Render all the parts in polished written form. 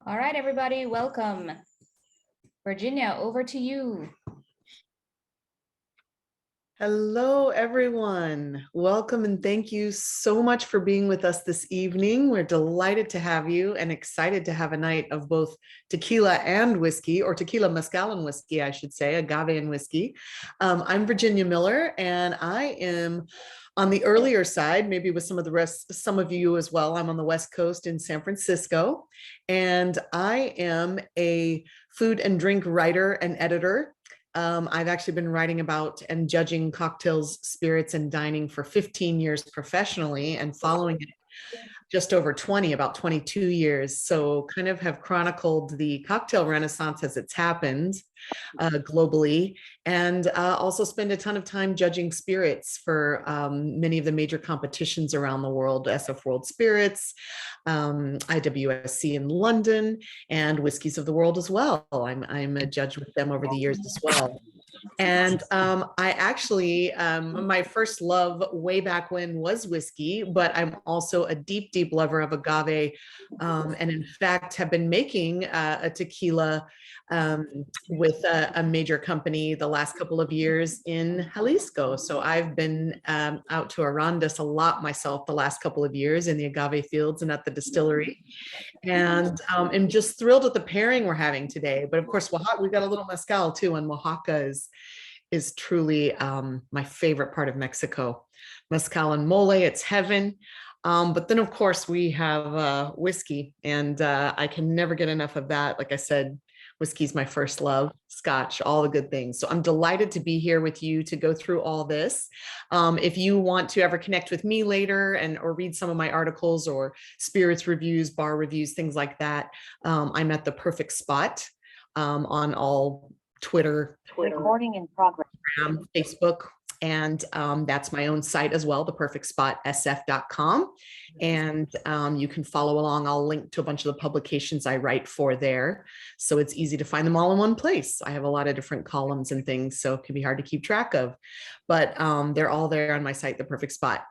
All right, everybody, welcome. Virginia, over to you. Hello, everyone. Welcome and thank you so much for being with us this evening. We're delighted to have you and excited to have a night of both tequila and whiskey, or tequila, mezcal, and whiskey, I should say, agave and whiskey. I'm Virginia Miller, and I am on the earlier side, maybe with some of you as well. I'm on the West Coast in San Francisco, and I am a food and drink writer and editor. I've actually been writing about and judging cocktails, spirits, and dining for 15 years professionally, and following it just over 20, about 22 years. So kind of have chronicled the cocktail renaissance as it's happened globally, and also spend a ton of time judging spirits for many of the major competitions around the world, SF World Spirits, IWSC in London, and Whiskeys of the World as well. I'm a judge with them over the years as well. And I actually, my first love way back when was whiskey, but I'm also a deep, deep lover of agave. And in fact, have been making a tequila with a major company the last couple of years in Jalisco. So I've been out to Arrandis a lot myself the last couple of years in the agave fields and at the distillery. And I'm just thrilled with the pairing we're having today. But of course, Oaxaca, we've got a little mezcal too, and Oaxaca is truly my favorite part of Mexico. Mezcal and mole, it's heaven. But then of course we have whiskey, and I can never get enough of that. Like I said, whiskey's my first love, Scotch, all the good things. So I'm delighted to be here with you to go through all this. If you want to ever connect with me later or read some of my articles or spirits reviews, bar reviews, things like that, I'm at The Perfect Spot on all Twitter, Recording in progress, Facebook, and that's my own site as well, theperfectspotsf.com. And you can follow along. I'll link to a bunch of the publications I write for there. So it's easy to find them all in one place. I have a lot of different columns and things, so it can be hard to keep track of, but they're all there on my site, The Perfect Spot.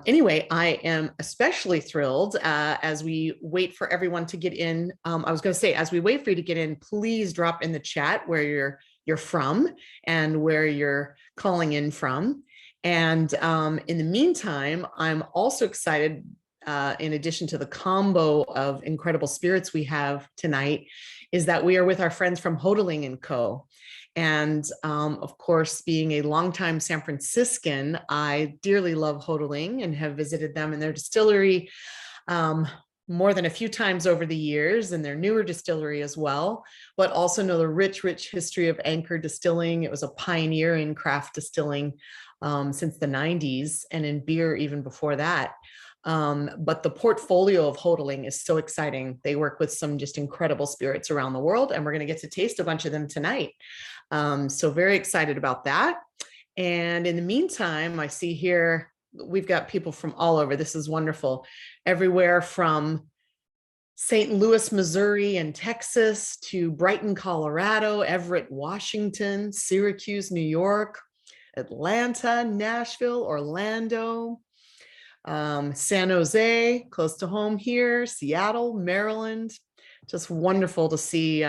Anyway, I am especially thrilled as we wait for everyone to get in. I was going to say, as we wait for you to get in, please drop in the chat where you're from and where you're calling in from. And in the meantime, I'm also excited, in addition to the combo of incredible spirits we have tonight, is that we are with our friends from Hotaling Co. And of course, being a longtime San Franciscan, I dearly love Hotaling and have visited them in their distillery more than a few times over the years, and their newer distillery as well, but also know the rich, rich history of Anchor Distilling. It was a pioneer in craft distilling since the 90s, and in beer even before that. But the portfolio of Hotaling is so exciting. They work with some just incredible spirits around the world, and we're going to get to taste a bunch of them tonight. So very excited about that. And in the meantime, I see here, we've got people from all over. This is wonderful. Everywhere from St. Louis, Missouri and Texas to Brighton, Colorado, Everett, Washington, Syracuse, New York, Atlanta, Nashville, Orlando, San Jose, close to home here, Seattle, Maryland. Just wonderful to see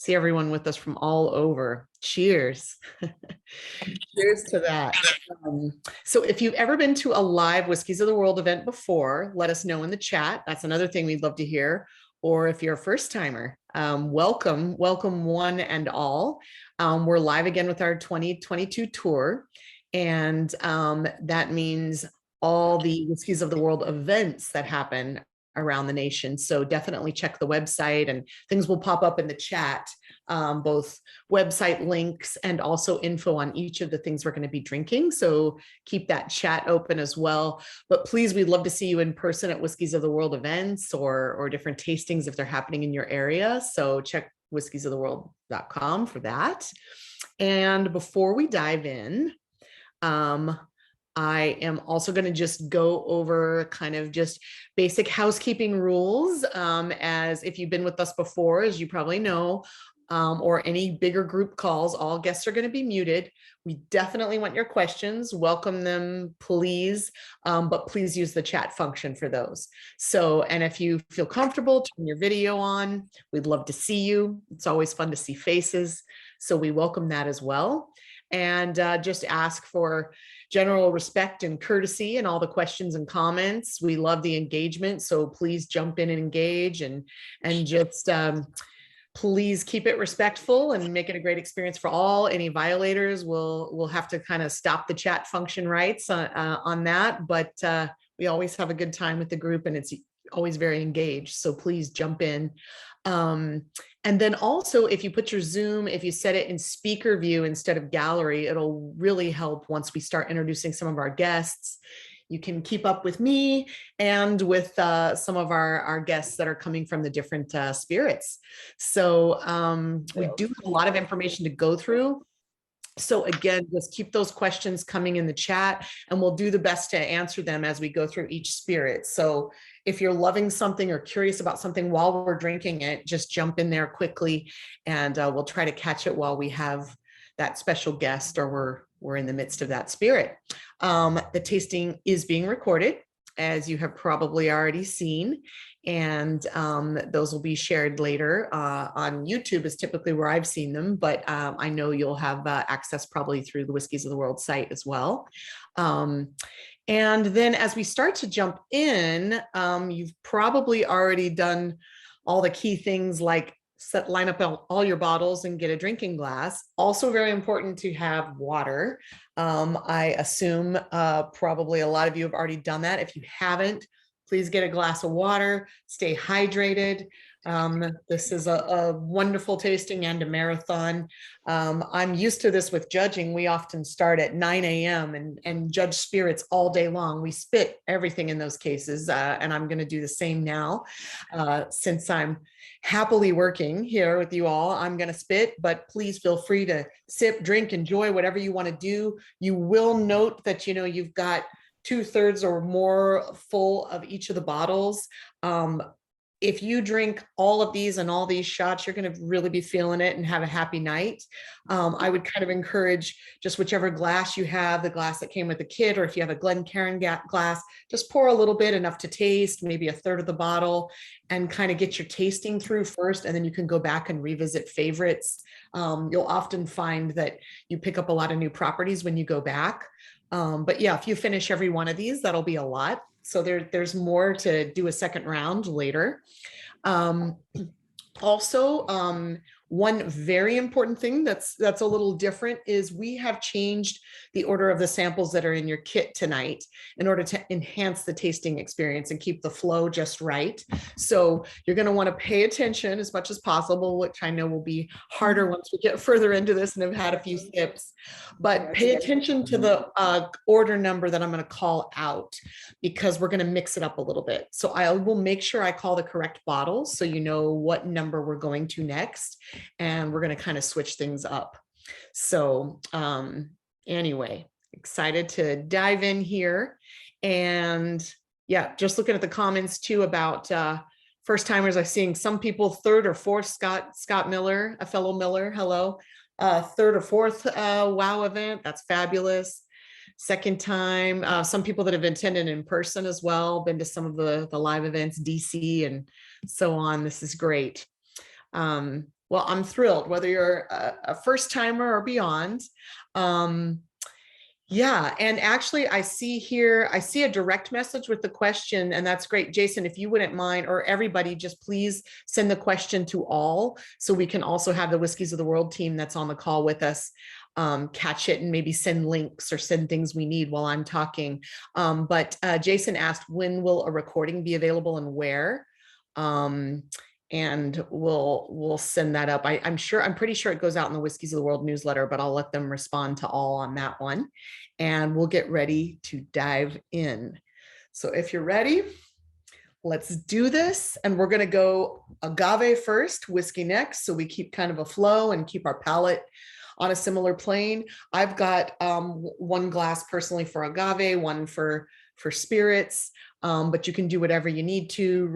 everyone with us from all over. Cheers. Cheers to that. So if you've ever been to a live Whiskeys of the World event before, let us know in the chat. That's another thing we'd love to hear. Or if you're a first timer, welcome one and all. We're live again with our 2022 tour. And that means all the Whiskeys of the World events that happen around the nation. So definitely check the website, and things will pop up in the chat, both website links and also info on each of the things we're going to be drinking. So keep that chat open as well. But please, we'd love to see you in person at Whiskeys of the World events or different tastings if they're happening in your area. So check whiskeysoftheworld.com for that. And before we dive in, I am also going to just go over kind of just basic housekeeping rules. As if you've been with us before, as you probably know, or any bigger group calls, all guests are going to be muted. We definitely want your questions. Welcome them, please. But please use the chat function for those. So, and if you feel comfortable, turn your video on. We'd love to see you. It's always fun to see faces. So we welcome that as well. And just ask for general respect and courtesy and all the questions and comments. We love the engagement. So please jump in and engage, and just please keep it respectful and make it a great experience for all. Any violators will have to kind of stop the chat function rights on that. But we always have a good time with the group, and it's always very engaged. So please jump in. And then also, if you put your Zoom, if you set it in speaker view instead of gallery, it'll really help once we start introducing some of our guests. You can keep up with me and with some of our guests that are coming from the different spirits. So we do have a lot of information to go through. So again, just keep those questions coming in the chat, and we'll do the best to answer them as we go through each spirit. So if you're loving something or curious about something while we're drinking it, just jump in there quickly, and we'll try to catch it while we have that special guest or we're in the midst of that spirit. The tasting is being recorded, as you have probably already seen, and those will be shared later on YouTube is typically where I've seen them, but I know you'll have access probably through the Whiskeys of the World site as well. And then as we start to jump in, you've probably already done all the key things like line up all your bottles and get a drinking glass. Also very important to have water. I assume probably a lot of you have already done that. If you haven't, please get a glass of water, stay hydrated. This is a wonderful tasting and a marathon. I'm used to this with judging. We often start at 9 a.m. and judge spirits all day long. We spit everything in those cases, and I'm going to do the same now. Since I'm happily working here with you all, I'm going to spit, but please feel free to sip, drink, enjoy, whatever you want to do. You will note that, you've got 2/3 or more full of each of the bottles. If you drink all of these and all these shots, you're going to really be feeling it and have a happy night. I would kind of encourage just whichever glass you have, the glass that came with the kit, or if you have a Glencairn glass, just pour a little bit, enough to taste, maybe 1/3 of the bottle, and kind of get your tasting through first, and then you can go back and revisit favorites. You'll often find that you pick up a lot of new properties when you go back. But yeah, if you finish every one of these, that'll be a lot. So there's more to do a second round later. Also, one very important thing that's a little different is we have changed the order of the samples that are in your kit tonight in order to enhance the tasting experience and keep the flow just right. So you're going to want to pay attention as much as possible, which I know will be harder once we get further into this and have had a few sips. But pay attention to the order number that I'm going to call out, because we're going to mix it up a little bit. So I will make sure I call the correct bottles so you know what number we're going to next. And we're going to kind of switch things up. So anyway, excited to dive in here. And yeah, just looking at the comments too about first timers. I'm seeing some people 3rd or 4th, Scott Miller, a fellow Miller. Hello. 3rd or 4th WOW event. That's fabulous. Second time. Some people that have attended in person as well, been to some of the live events, DC and so on. This is great. Well, I'm thrilled, whether you're a first timer or beyond. Yeah, and actually I see a direct message with the question, and that's great. Jason, if you wouldn't mind, or everybody, just please send the question to all, so we can also have the Whiskeys of the World team that's on the call with us catch it and maybe send links or send things we need while I'm talking. But Jason asked, when will a recording be available and where? And we'll send that up. I'm pretty sure it goes out in the Whiskeys of the World newsletter, but I'll let them respond to all on that one, and we'll get ready to dive in. So if you're ready, let's do this. And we're going to go agave first, whiskey next, so we keep kind of a flow and keep our palate on a similar plane. I've got one glass personally for agave, one for for spirits, but you can do whatever you need to.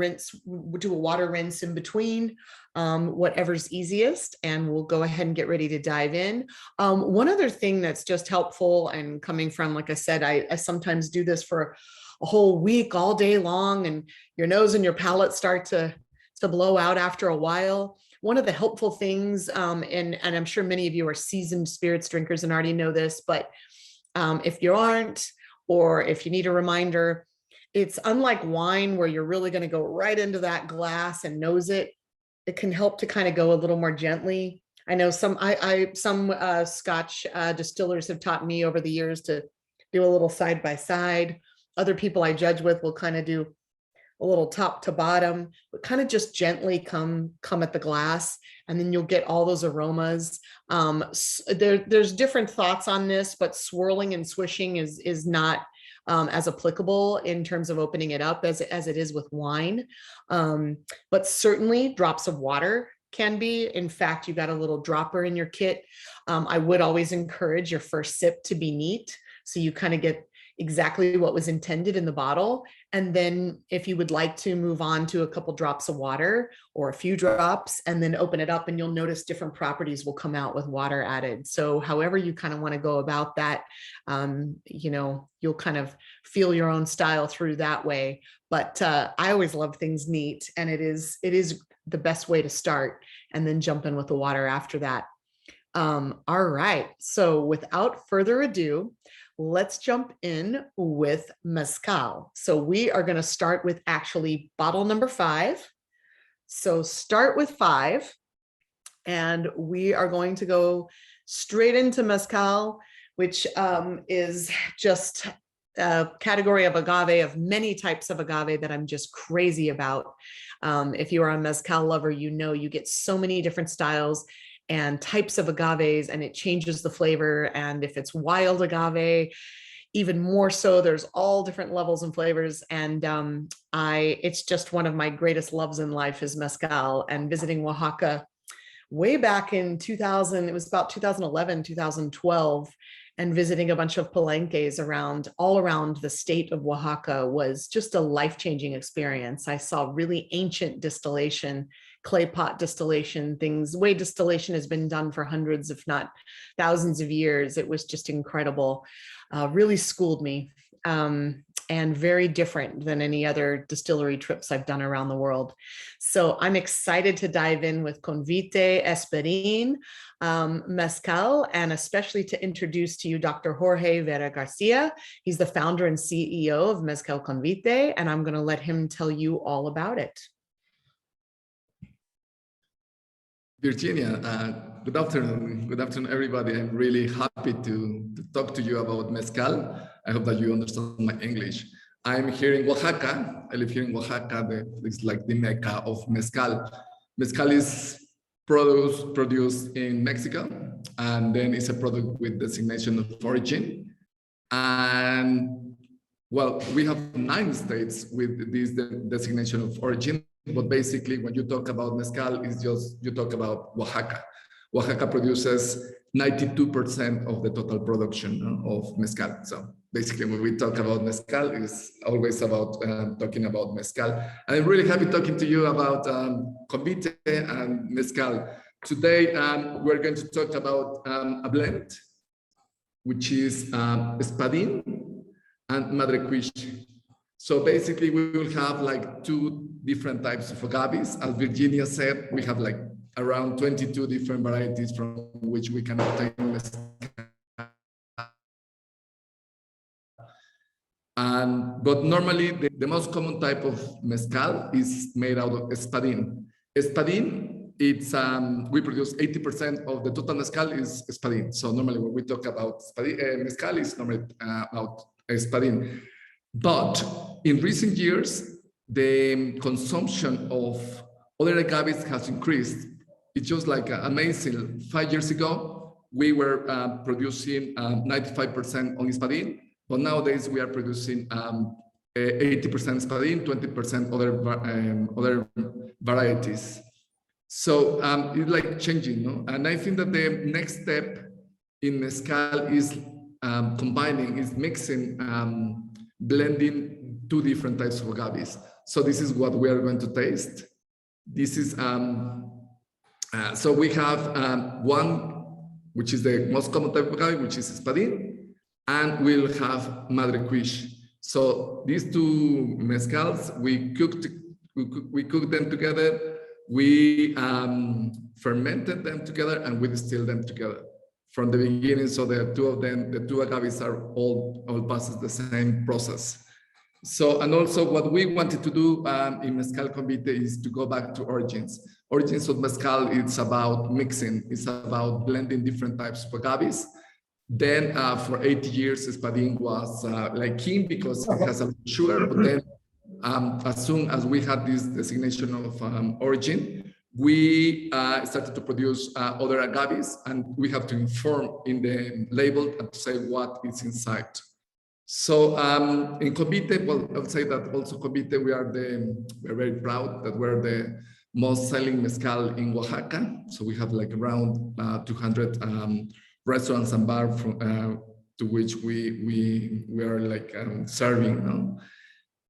Do a water rinse in between, whatever's easiest, and we'll go ahead and get ready to dive in. One other thing that's just helpful, and coming from, like I said, I sometimes do this for a whole week, all day long, and your nose and your palate start to blow out after a while. One of the helpful things, and I'm sure many of you are seasoned spirits drinkers and already know this, but if you aren't, or if you need a reminder, it's unlike wine where you're really going to go right into that glass and nose it. It can help to kind of go a little more gently. I know some Scotch distillers have taught me over the years to do a little side by side. Other people I judge with will kind of do a little top to bottom, but kind of just gently come at the glass, and then you'll get all those aromas. There's different thoughts on this, but swirling and swishing is not as applicable in terms of opening it up as it is with wine. But certainly drops of water can be. In fact, you got a little dropper in your kit. I would always encourage your first sip to be neat, so you kind of get exactly what was intended in the bottle. And then if you would like to move on to a couple drops of water or a few drops, and then open it up, and you'll notice different properties will come out with water added. So however you kind of want to go about that, you'll kind of feel your own style through that way. But I always love things neat, and it is the best way to start, and then jump in with the water after that. All right. So without further ado, let's jump in with Mezcal. So we are going to start with actually bottle number 5. So start with 5, and we are going to go straight into Mezcal, which is just a category of agave, of many types of agave that I'm just crazy about. If you are a Mezcal lover, you get so many different styles and types of agaves, and it changes the flavor. And if it's wild agave, even more so. There's all different levels and flavors. And it's just one of my greatest loves in life is Mezcal. And visiting Oaxaca way back in 2000, it was about 2011, 2012, and visiting a bunch of palenques all around the state of Oaxaca was just a life-changing experience. I saw really ancient distillation, clay pot distillation, things, way distillation has been done for hundreds, if not thousands of years. It was just incredible. Really schooled me, and very different than any other distillery trips I've done around the world. So I'm excited to dive in with Convite, Espadin, Mezcal, and especially to introduce to you Dr. Jorge Vera Garcia. He's the founder and CEO of Mezcal Convite, and I'm going to let him tell you all about it. Virginia, good afternoon. Good afternoon, everybody. I'm really happy to talk to you about Mezcal. I hope that you understand my English. I'm here in Oaxaca. I live here in Oaxaca. It's like the Mecca of Mezcal. Mezcal is produced in Mexico, and then it's a product with designation of origin. And well, we have 9 states with this designation of origin. But basically, when you talk about Mezcal, it's just, you talk about Oaxaca. Oaxaca produces 92% of the total production of Mezcal. So basically, when we talk about Mezcal, it's always about talking about Mezcal. And I'm really happy talking to you about Convite and Mezcal. Today, we're going to talk about a blend, which is Espadin and Madrecuich. So basically, we will have like 2 different types of agaves. As Virginia said, we have like around 22 different varieties from which we can obtain Mezcal. But normally, the most common type of Mezcal is made out of Espadin. Espadin, it's we produce 80% of the total Mezcal is Espadin. So normally, when we talk about Mezcal, it's normally about Espadin. But in recent years, the consumption of other agaves has increased. It's just like amazing. 5 years ago, we were producing 95% on Espadin, but nowadays we are producing 80% Espadin, 20% other varieties. So it's like changing, no? And I think that the next step in Mezcal is mixing blending two different types of agaves. So this is what we are going to taste. This is, so we have one, which is the most common type of agave, which is Espadin, and we'll have Madre Cuiche. So these two mezcals, we cooked them together, we fermented them together, and we distilled them together from the beginning. So the two of them, the two agaves are all passes the same process. So, and also what we wanted to do in Mezcal Convite is to go back to origins. Origins of Mezcal, it's about mixing, it's about blending different types of agaves. Then for 80 years, Espadin was like king because it has a lot of sugar, but then as soon as we had this designation of origin, we started to produce other agaves, and we have to inform in the label and to say what is inside. So in Convite, well, I would say that also Convite, we're very proud that we're the most selling mezcal in Oaxaca. So we have like around 200 restaurants and bars to which we are like serving now.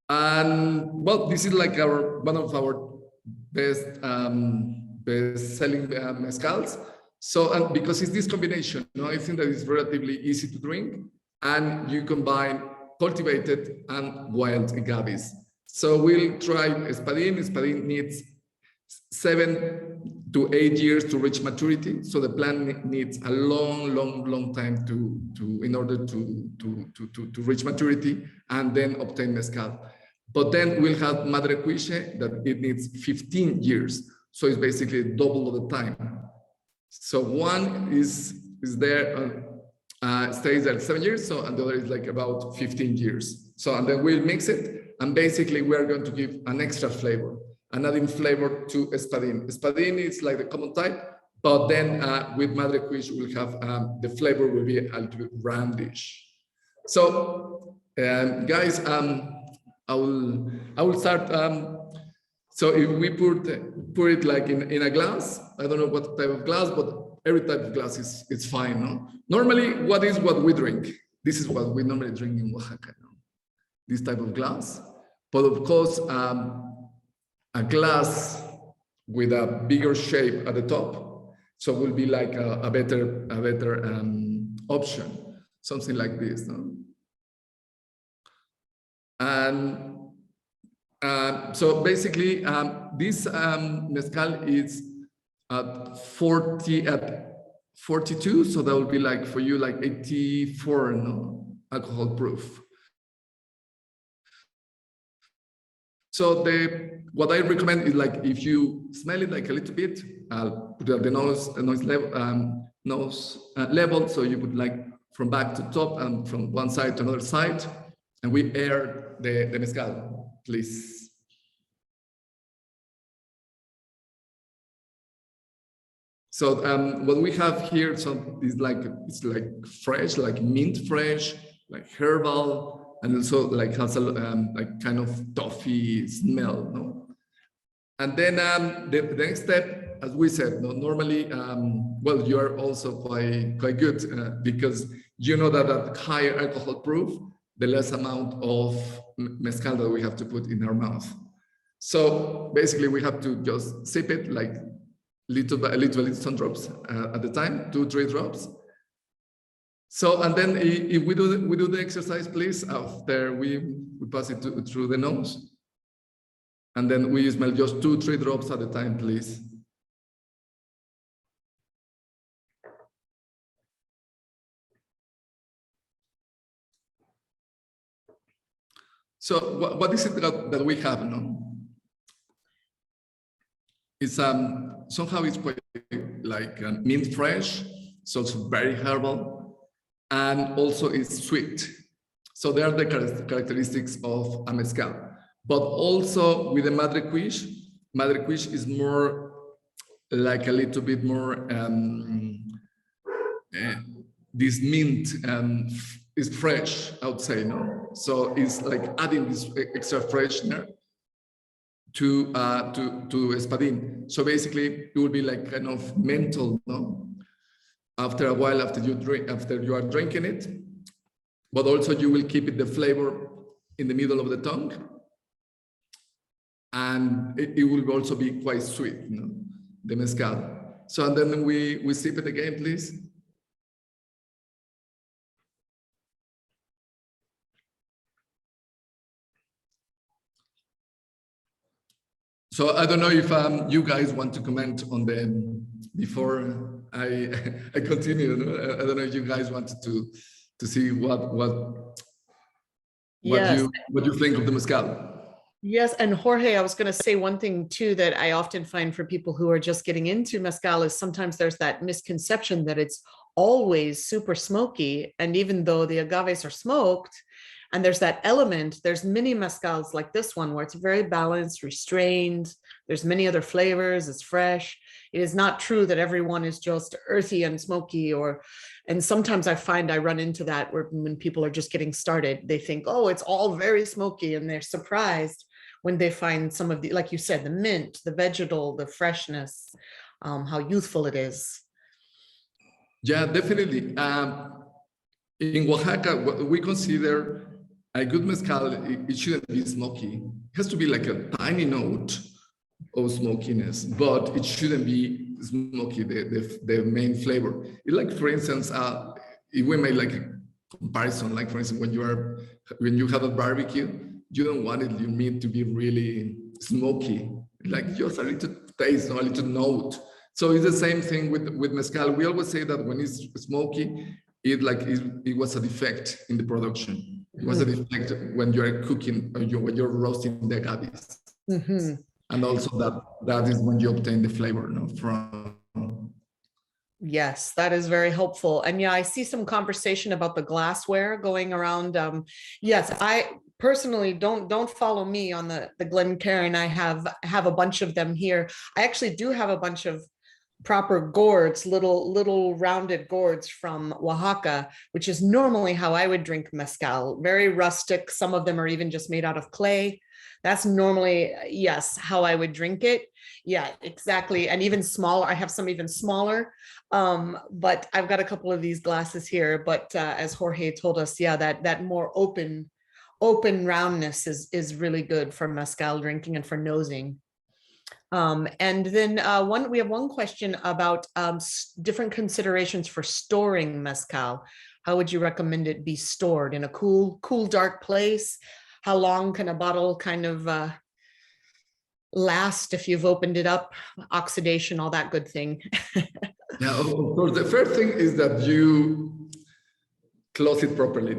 And well, this is like one of our best selling mezcals. So, and because it's this combination, I think that it's relatively easy to drink, and you combine cultivated and wild agaves. So we'll try Espadin. Espadin needs 7 to 8 years to reach maturity. So the plant needs a long time in order to reach maturity and then obtain mezcal. But then we'll have Madre Cuiche that it needs 15 years. So it's basically double of the time. So one is there, stays at 7 years. So, and the other is like about 15 years. So, and then we'll mix it. And basically we're going to give an extra flavor, and adding flavor to Espadin. Espadin is like the common type, but then with Madre Cuiche, we'll have the flavor will be a little bit brandish. So, guys, I will start. So if we put it like in a glass, I don't know what type of glass, but every type of glass is fine. No? Normally, what we drink? This is what we normally drink in Oaxaca. No? This type of glass, but of course, a glass with a bigger shape at the top, so will be like a better option, something like this. No? And so basically, this mezcal is at 42, so that will be like for you like 84 alcohol proof. So what I recommend is like if you smell it like a little bit, put the nose level, so you put like from back to top and from one side to another side, and we air the mezcal, please. So what we have here, so it's like fresh, like mint fresh, like herbal, and also like has a like kind of toffee smell, no? And then the next step, as we said, normally, well, you are also quite good because you know that at higher alcohol proof, the less amount of mezcal that we have to put in our mouth. So basically, we have to just sip it like little by little, some drops at the time, 2-3 drops. So, and then if we do the exercise, please, after we pass it through the nose. And then we smell just 2-3 drops at a time, please. So what is it that we have, no? It's somehow it's quite like mint fresh, so it's very herbal, and also it's sweet. So they are the characteristics of a mezcal. But also with the Madre Cuiche is more like a little bit more this mint is fresh, I would say, no? So it's like adding this extra freshener to Espadin. So basically it will be like kind of menthol, no? After a while, after you are drinking it, but also you will keep it the flavor in the middle of the tongue. And it will also be quite sweet, you know, the mezcal. So, and then we sip it again, please. So I don't know if you guys want to comment on the, before I continue. No? I don't know if you guys wanted to see what Yes. you think of the mezcal. Yes, and Jorge, I was going to say one thing too that I often find for people who are just getting into mezcal is sometimes there's that misconception that it's always super smoky. And even though the agaves are smoked, and there's that element, there's many mezcals like this one where it's very balanced, restrained. There's many other flavors, it's fresh. It is not true that everyone is just earthy and smoky and sometimes I find I run into that where when people are just getting started, they think, oh, it's all very smoky, and they're surprised when they find some of the, like you said, the mint, the vegetal, the freshness, how youthful it is. Yeah, definitely. In Oaxaca, what we consider a good mezcal, it shouldn't be smoky. It has to be like a tiny note of smokiness, but it shouldn't be smoky, the main flavor. It, like, for instance, if we made like a comparison, like for instance, when you have a barbecue, you don't want your meat to be really smoky, like just a little taste, a little note. So it's the same thing with mezcal. We always say that when it's smoky, it was a defect in the production. It was a defect when you are cooking or when you're roasting the agaves. Mm-hmm. And also that is when you obtain the flavor, no, from. Yes, that is very helpful. And yeah, I see some conversation about the glassware going around. Yes, I personally don't follow me on the Glencairn. I have a bunch of them here. I actually do have a bunch of proper gourds, little rounded gourds from Oaxaca, which is normally how I would drink mezcal. Very rustic. Some of them are even just made out of clay. That's normally, yes, how I would drink it. Yeah, exactly. And even smaller, I have some even smaller, but I've got a couple of these glasses here. But as Jorge told us, yeah, that more open roundness is really good for mezcal drinking and for nosing. And then we have one question about different considerations for storing mezcal. How would you recommend it be stored? In a cool, dark place? How long can a bottle kind of last if you've opened it up? Oxidation, all that good thing. Yeah, of course. The first thing is that you close it properly.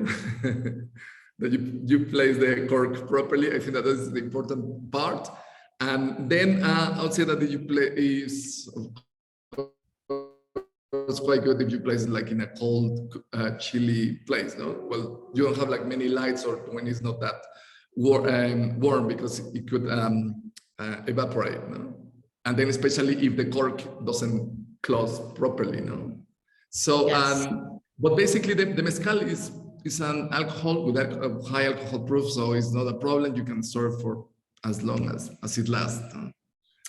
That you place the cork properly. I think that is the important part. And then I would say that it's quite good if you place it like in a cold, chilly place. No, well, you don't have like many lights, or when it's not that warm, because it could evaporate. No? And then especially if the cork doesn't close properly. No, so yes. But basically the mezcal is an alcohol with a high alcohol proof, so it's not a problem. You can store for as long as it lasts.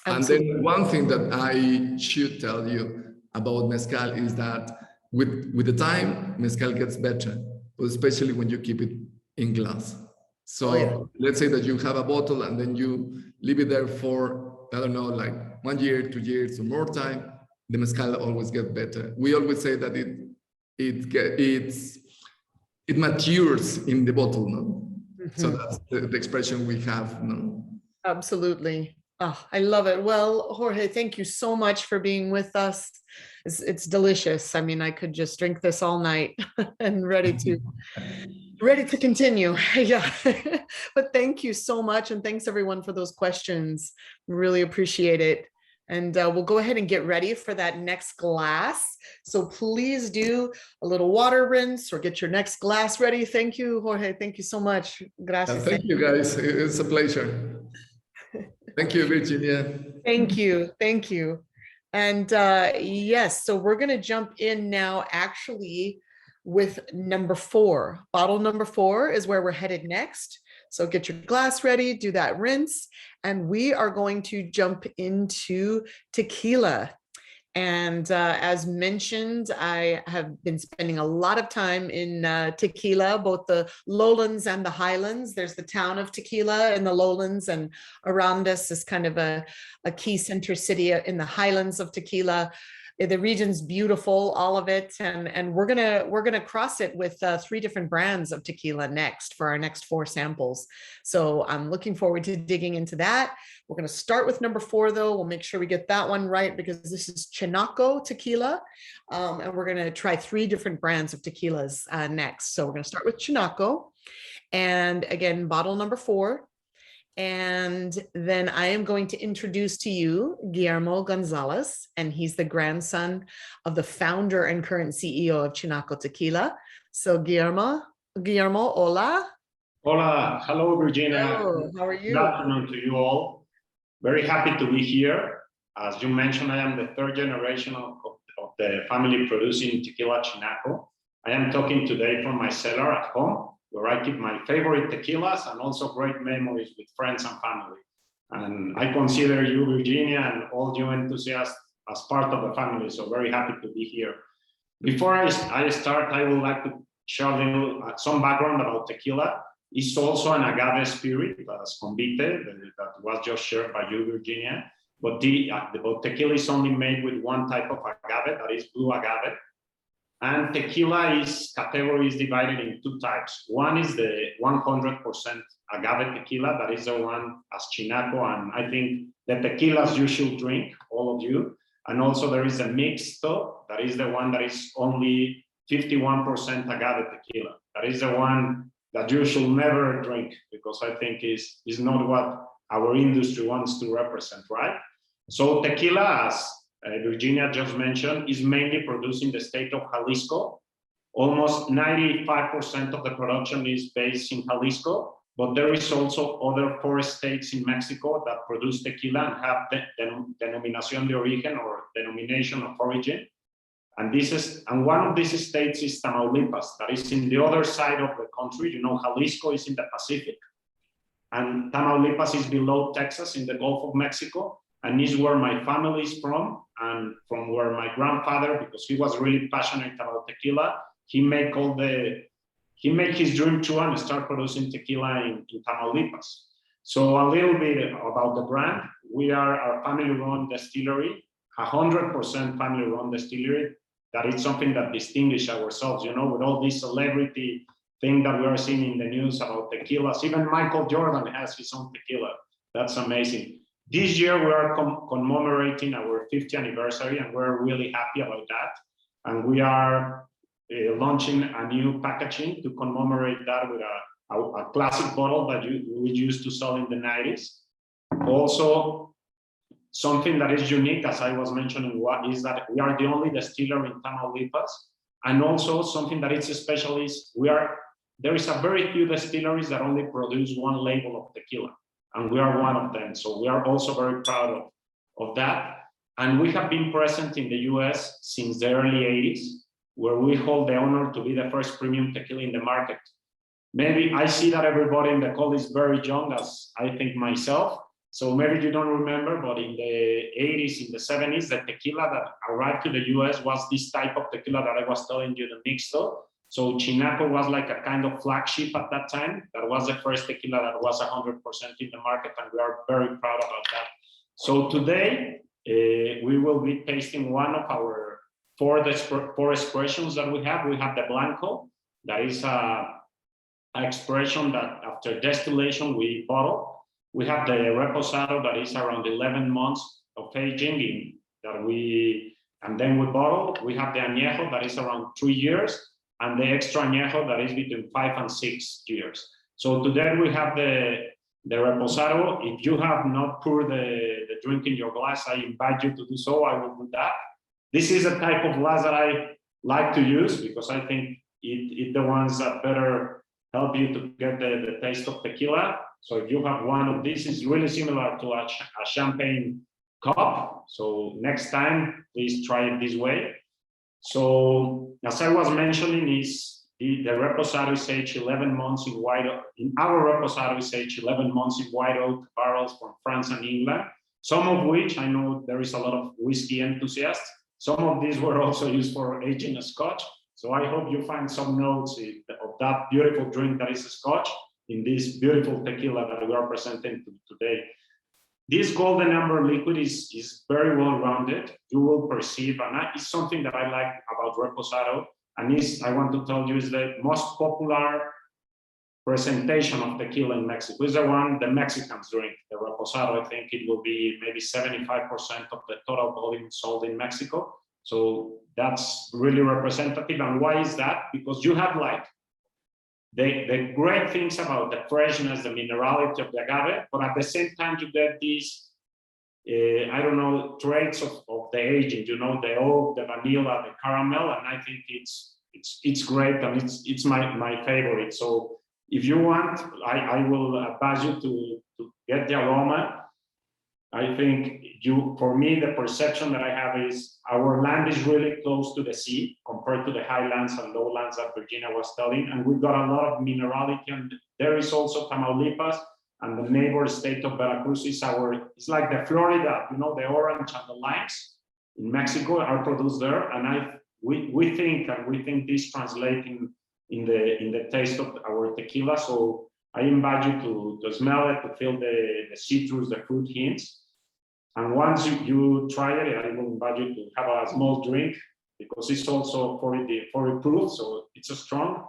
And then one thing that I should tell you about mezcal is that with the time, mezcal gets better, but especially when you keep it in glass. So let's say that you have a bottle and then you leave it there for, I don't know, like 1 year, 2 years, or more time, the mezcal always gets better. We always say that it matures in the bottle, no? Mm-hmm. So that's the expression we have, no? Absolutely. Oh, I love it. Well, Jorge, thank you so much for being with us. It's delicious. I mean, I could just drink this all night and ready to continue. Yeah. But thank you so much. And thanks everyone for those questions. Really appreciate it. And we'll go ahead and get ready for that next glass. So please do a little water rinse or get your next glass ready. Thank you, Jorge. Thank you so much. Gracias. Thank you, guys. It's a pleasure. Thank you, Virginia. Thank you. Thank you. And yes, so we're going to jump in now actually with number 4. Bottle number 4 is where we're headed next. So get your glass ready, do that rinse, and we are going to jump into tequila. And as mentioned, I have been spending a lot of time in tequila, both the lowlands and the highlands. There's the town of Tequila in the lowlands, and around us is kind of a key center city in the highlands of tequila. The region's beautiful, all of it, and we're gonna cross it with 3 different brands of tequila next for our next 4 samples. So I'm looking forward to digging into that. We're going to start with number 4, though. We'll make sure we get that one right because this is Chinaco Tequila, and we're going to try 3 different brands of tequilas next. So we're going to start with Chinaco, and again, bottle number 4. And then I am going to introduce to you Guillermo Gonzalez, and he's the grandson of the founder and current CEO of Chinaco Tequila. So Guillermo, hola. Hola, hello Virginia. Hello, how are you? Good afternoon to you all. Very happy to be here. As you mentioned, I am the 3rd generation of the family producing tequila Chinaco. I am talking today from my cellar at home, where I keep my favorite tequilas and also great memories with friends and family. And I consider you, Virginia, and all you enthusiasts as part of the family, so very happy to be here. Before I start, I would like to share a little, some background about tequila. It's also an agave spirit, as convite, that was just shared by you, Virginia. But tequila is only made with one type of agave, that is blue agave. And tequila category is divided in 2 types. One is the 100% agave tequila, that is the one as Chinaco, and I think the tequilas you should drink, all of you. And also there is a mixto, that is the one that is only 51% agave tequila. That is the one that you should never drink, because I think is not what our industry wants to represent, right? So tequila, as Virginia just mentioned, is mainly produced in the state of Jalisco. Almost 95% of the production is based in Jalisco, but there is also other 4 states in Mexico that produce tequila and have the denominación de origen, or denomination of origin. And one of these states is Tamaulipas, that is in the other side of the country. You know, Jalisco is in the Pacific, and Tamaulipas is below Texas in the Gulf of Mexico, and is where my family is from, and from where my grandfather, because he was really passionate about tequila, he made his dream true and start producing tequila in Tamaulipas. So a little bit about the brand. We are a family-run distillery, 100% family-run distillery. That is something that distinguishes ourselves, you know, with all this celebrity thing that we are seeing in the news about tequilas. Even Michael Jordan has his own tequila. That's amazing. This year we are commemorating our 50th anniversary, and we're really happy about that. And we are launching a new packaging to commemorate that with a classic bottle that we used to sell in the 90s. Also, something that is unique, as I was mentioning, is that we are the only distiller in Tamaulipas. And also something that is special is there is a very few distilleries that only produce one label of tequila, and we are one of them. So we are also very proud of that. And we have been present in the US since the early 80s, where we hold the honor to be the first premium tequila in the market. Maybe I see that everybody in the call is very young, as I think myself. So maybe you don't remember, but in the 80s, in the 70s, the tequila that arrived to the US was this type of tequila that I was telling you, the mixto. So Chinaco was like a kind of flagship at that time. That was the first tequila that was 100% in the market, and we are very proud about that. So today, we will be tasting one of our four expressions that we have. We have the Blanco, that is an expression that after distillation we bottle. We have the Reposado, that is around 11 months of aging and then we bottle. We have the Anejo, that is around 3 years, and the Extra Anejo, that is between 5 and 6 years. So today we have the Reposado. If you have not poured the drink in your glass, I invite you to do so. I will do that. This is a type of glass that I like to use because I think it's the ones that better help you to get the taste of tequila. So if you have one of these, it's really similar to a champagne cup. So next time, please try it this way. So as I was mentioning, the Reposado is aged 11 months in white oak. In our Reposado is aged 11 months in white oak barrels from France and England, some of which I know there is a lot of whiskey enthusiasts. Some of these were also used for aging a Scotch. So I hope you find some notes of that beautiful drink that is a Scotch in this beautiful tequila that we are presenting today. This golden amber liquid is very well rounded. You will perceive, and it's something that I like about Reposado, and I want to tell you is the most popular presentation of tequila in Mexico. Is the one the Mexicans drink, the Reposado. I think it will be maybe 75% of the total volume sold in Mexico. So that's really representative. And why is that? Because you have like the great things about the freshness, the minerality of the agave, but at the same time you get these, I don't know, traits of the aging, you know, the oak, the vanilla, the caramel, and I think it's great, and it's my favorite. So if you want, I will advise you to get the aroma. I think for me, the perception that I have is our land is really close to the sea compared to the highlands and lowlands that Virginia was telling. And we've got a lot of minerality. And there is also Tamaulipas, and the neighbor state of Veracruz is it's like the Florida, you know, the orange and the limes in Mexico are produced there. And we think this translates in the taste of our tequila. So I invite you to smell it, to feel the citrus, the fruit hints. And once you try it, I will invite you to have a small drink, because it's also 40 proof, so it's a strong.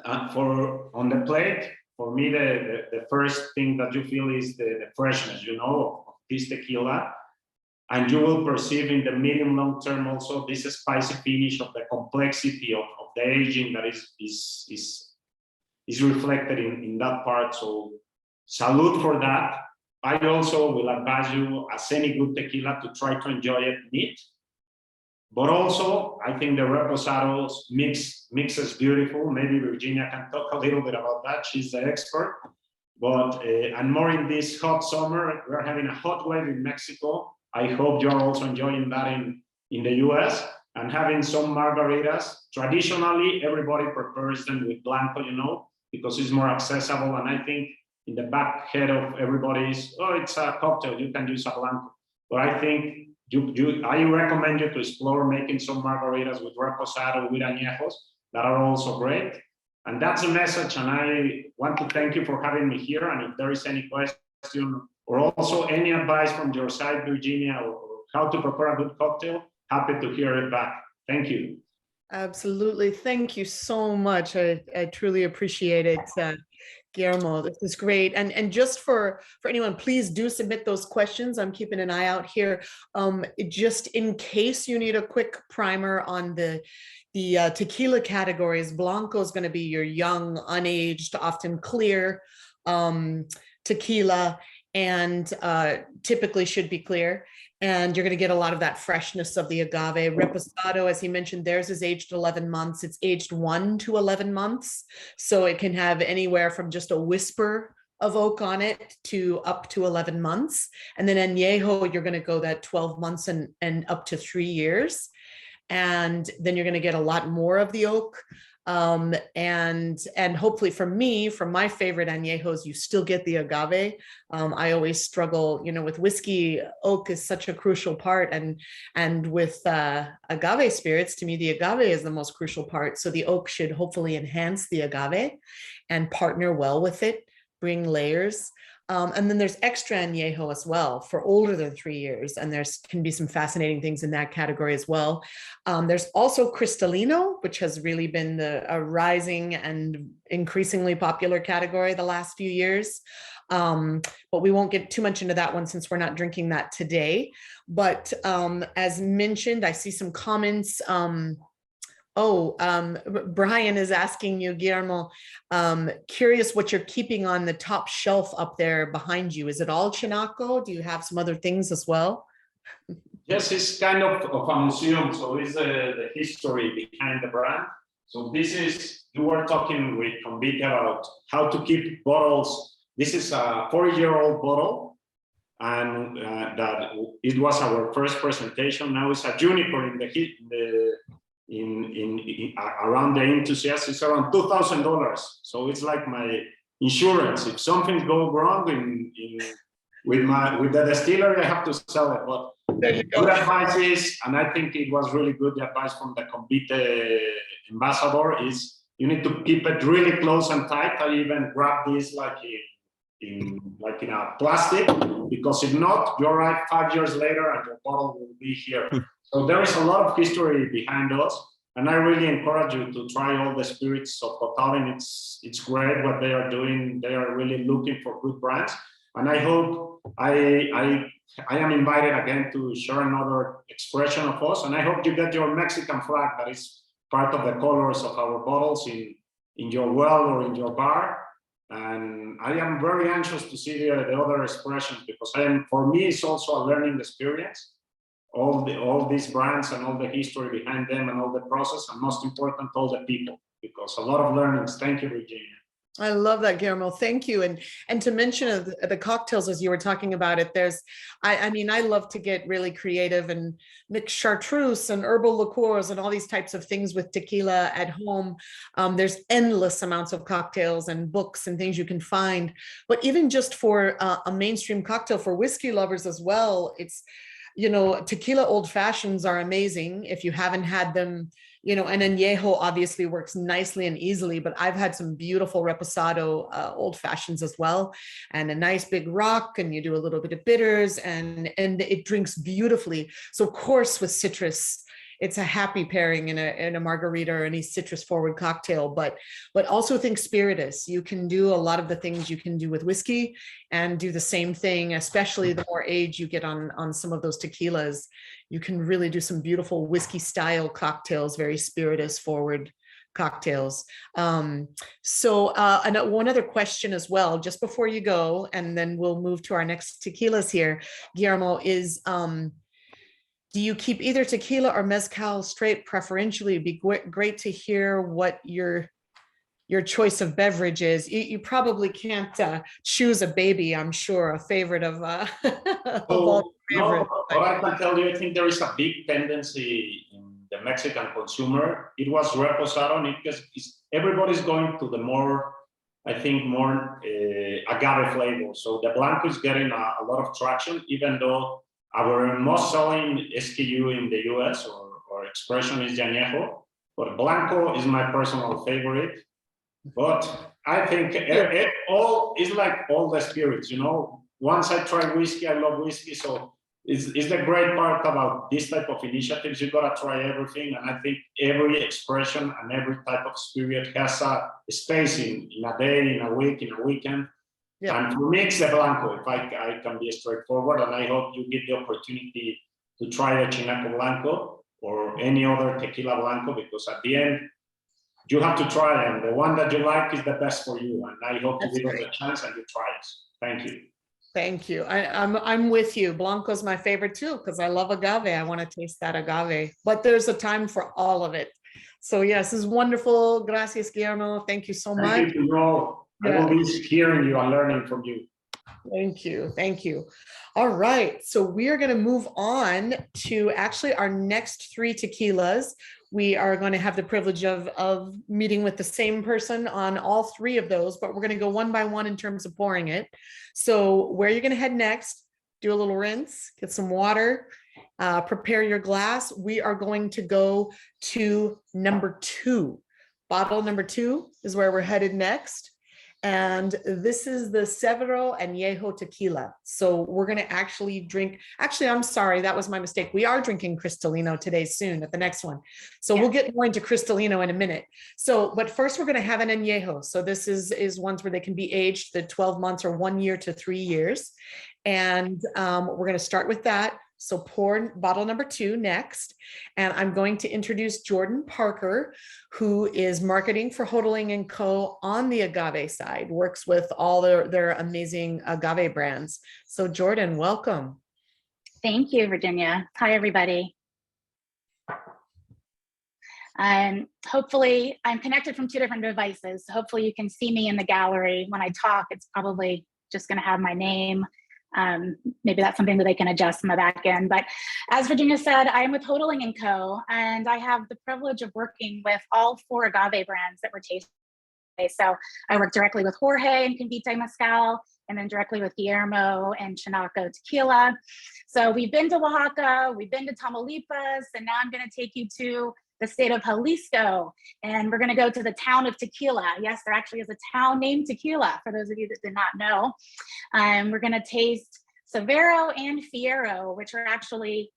On the plate, for me, the first thing that you feel is the freshness, you know, of this tequila. And you will perceive in the medium long term also this spicy finish of the complexity of the aging that is reflected in that part. So salute for that. I also will advise you, as any good tequila, to try to enjoy it neat. But also, I think the Reposados mix is beautiful. Maybe Virginia can talk a little bit about that. She's the expert. But and more in this hot summer, we're having a hot wave in Mexico. I hope you're also enjoying that in the US, and having some margaritas. Traditionally, everybody prepares them with Blanco, you know, because it's more accessible. And I think in the back head of everybody is, oh, it's a cocktail, you can use a Blanco. But I think I recommend you to explore making some margaritas with Reposado, with Añejos, that are also great. And that's the message. And I want to thank you for having me here. And if there is any question, or also any advice from your side, Virginia, or how to prepare a good cocktail, happy to hear it back. Thank you. Absolutely. Thank you so much. I truly appreciate it, Guillermo. This is great. And just for anyone, please do submit those questions. I'm keeping an eye out here. Just in case you need a quick primer on the tequila categories, Blanco is going to be your young, unaged, often clear tequila, and typically should be clear. And you're going to get a lot of that freshness of the agave. Reposado, as he mentioned, theirs is aged 11 months. It's aged 1 to 11 months. So it can have anywhere from just a whisper of oak on it to up to 11 months. And then Añejo, you're going to go that 12 months and up to 3 years. And then you're going to get a lot more of the oak. And hopefully for me, from my favorite añejos, you still get the agave. I always struggle, you know, with whiskey, oak is such a crucial part, and with agave spirits, to me, the agave is the most crucial part. So the oak should hopefully enhance the agave and partner well with it, bring layers. And then there's extra añejo as well for older than 3 years. And can be some fascinating things in that category as well. There's also Cristalino, which has really been a rising and increasingly popular category the last few years. But we won't get too much into that one since we're not drinking that today. But as mentioned, I see some comments. Brian is asking you, Guillermo, curious what you're keeping on the top shelf up there behind you. Is it all Chinaco? Do you have some other things as well? Yes, it's kind of a museum. So it's the history behind the brand. So this is, you were talking with Convite about how to keep bottles. This is a 4-year-old bottle. And that it was our first presentation. Now it's a juniper around the enthusiasts. It's around $2,000. So it's like my insurance. If something goes wrong with the distillery, I have to sell it. But There you go. good advice is, and I think it was really good, the advice from the Convite ambassador is you need to keep it really close and tight. I even grab this like in a plastic, because if not, you arrive 5 years later and your bottle will be here. So there is a lot of history behind us, and I really encourage you to try all the spirits of Hotaling. It's great what they are doing. They are really looking for good brands, and I hope I am invited again to share another expression of us, and I hope you get your Mexican flag that is part of the colors of our bottles in your well or in your bar. And I am very anxious to see the other expressions, because for me, it's also a learning experience. All these brands and all the history behind them and all the process, and most important, all the people, because a lot of learnings. Thank you, Virginia. I love that, Guillermo. Thank you. And to mention the cocktails, as you were talking about it, I mean, I love to get really creative and mix chartreuse and herbal liqueurs and all these types of things with tequila at home. There's endless amounts of cocktails and books and things you can find. But even just for a mainstream cocktail for whiskey lovers as well, it's, tequila old fashions are amazing if you haven't had them. An añejo obviously works nicely and easily, but I've had some beautiful reposado old fashions as well, and a nice big rock, and you do a little bit of bitters, and it drinks beautifully. So of course, with citrus, it's a happy pairing in a margarita or any citrus forward cocktail, but also think spiritus. You can do a lot of the things you can do with whiskey and do the same thing, especially the more age you get on some of those tequilas. You can really do some beautiful whiskey style cocktails, very spiritus forward cocktails. And one other question as well, just before you go, and then we'll move to our next tequilas here, Guillermo, is do you keep either tequila or mezcal straight preferentially? It'd be great to hear what your choice of beverage is. You probably can't choose a baby, I'm sure, a favorite of all favorites. What I can tell you, I think there is a big tendency in the Mexican consumer. It was reposado, because everybody's going to the more agave flavor. So the Blanco is getting a lot of traction, even though our most selling SKU in the US or expression is Anejo, but Blanco is my personal favorite. But I think it all is like all the spirits, Once I try whiskey, I love whiskey. So it's the great part about this type of initiatives. You gotta try everything, and I think every expression and every type of spirit has a space in a day, in a week, in a weekend. Yeah. And for me, it's the Blanco, if I can be straightforward, and I hope you get the opportunity to try a Chinaco Blanco or any other tequila Blanco, because at the end, you have to try them. The one that you like is the best for you, and I hope you give us a chance and you try it. Thank you. Thank you. I'm with you. Blanco's my favorite too, because I love agave. I want to taste that agave, but there's a time for all of it. So yes, this is wonderful. Gracias, Guillermo. Thank you so much. Thank you, I will be hearing you and learning from you. Thank you. Thank you. All right. So we are going to move on to actually our next three tequilas. We are going to have the privilege of meeting with the same person on all three of those, but we're going to go one by one in terms of pouring it. So where you're going to head next, do a little rinse, get some water, prepare your glass. We are going to go to number 2. Bottle number 2 is where we're headed next. And this is the Severo Anejo Tequila. So we're going to actually drink, I'm sorry, that was my mistake. We are drinking Cristalino today soon at the next one. So We'll get more into Cristalino in a minute. So, but first we're going to have an Anejo. So this is ones where they can be aged the 12 months or 1 year to 3 years. And we're going to start with that. So pour bottle number 2 next. And I'm going to introduce Jordan Parker, who is marketing for Hotaling Co on the agave side, works with all their amazing agave brands. So Jordan, welcome. Thank you, Virginia. Hi, everybody. Hopefully I'm connected from 2 different devices. Hopefully you can see me in the gallery. When I talk, it's probably just going to have my name. Maybe that's something that they can adjust in the back end. But as Virginia said, I am with Hotaling Co, and I have the privilege of working with all 4 agave brands that we're tasting today. So I work directly with Jorge and Convite Mezcal, and then directly with Guillermo and Chinaco Tequila. So we've been to Oaxaca, we've been to Tamaulipas, and now I'm going to take you to the state of Jalisco, and we're going to go to the town of Tequila. Yes, there actually is a town named Tequila, for those of you that did not know. We're going to taste Severo and Fiero, which are actually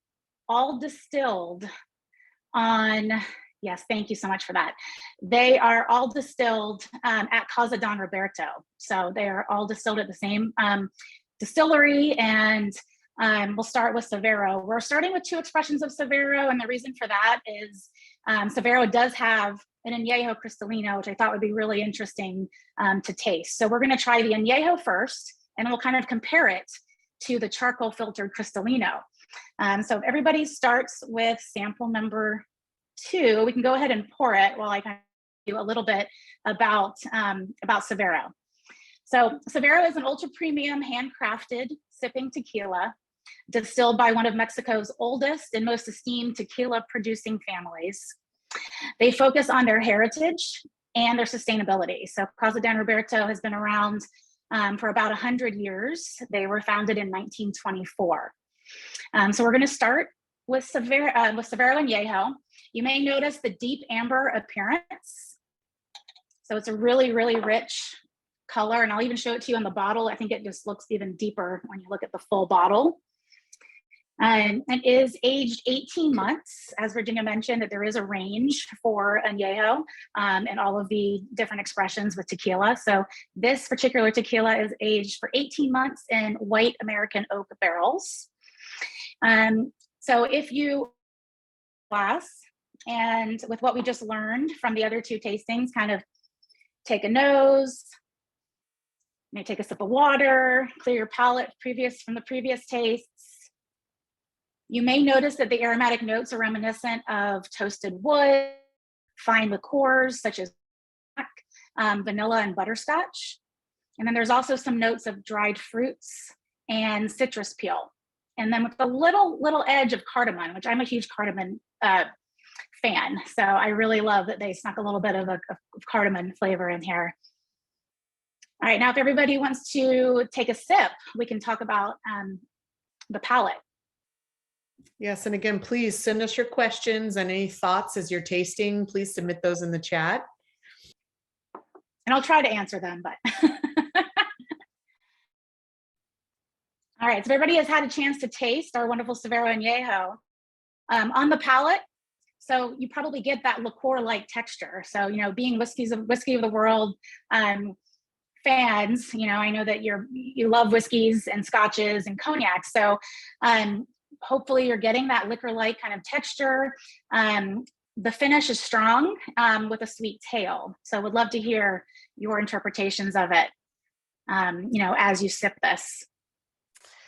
all distilled on, yes, thank you so much for that. They are all distilled at Casa Don Roberto. So they are all distilled at the same distillery, and we'll start with Severo. We're starting with 2 expressions of Severo, and the reason for that is Severo does have an Anejo Cristalino, which I thought would be really interesting to taste. So we're going to try the Anejo first, and we'll kind of compare it to the charcoal filtered Cristalino. So if everybody starts with sample number 2, we can go ahead and pour it while I kind of do a little bit about Severo. So Severo is an ultra premium handcrafted sipping tequila distilled by one of Mexico's oldest and most esteemed tequila producing families. They focus on their heritage and their sustainability. So Casa Don Roberto has been around for about 100 years. They were founded in 1924. So we're going to start with Severo Anejo. You may notice the deep amber appearance. So it's a really, really rich color, and I'll even show it to you on the bottle. I think it just looks even deeper when you look at the full bottle. And it is aged 18 months. As Virginia mentioned, that there is a range for Anejo and all of the different expressions with tequila. So this particular tequila is aged for 18 months in white American oak barrels. So if you glass, and with what we just learned from the other 2 tastings, kind of take a nose, maybe take a sip of water, clear your palate from the previous tastes. You may notice that the aromatic notes are reminiscent of toasted wood, fine liqueurs such as vanilla and butterscotch. And then there's also some notes of dried fruits and citrus peel. And then with a little edge of cardamom, which I'm a huge cardamom fan. So I really love that they snuck a little bit of cardamom flavor in here. All right, now if everybody wants to take a sip, we can talk about the palate. Yes, and again, please send us your questions and any thoughts as you're tasting. Please submit those in the chat. And I'll try to answer them, but. All right, so everybody has had a chance to taste our wonderful Severo Anejo. On the palate, so you probably get that liqueur-like texture. So, you know, being whiskey of the world fans, you know, I know that you love whiskeys and scotches and cognac. So hopefully you're getting that liquor-like kind of texture. The finish is strong with a sweet tail. So would love to hear your interpretations of it, you know, as you sip this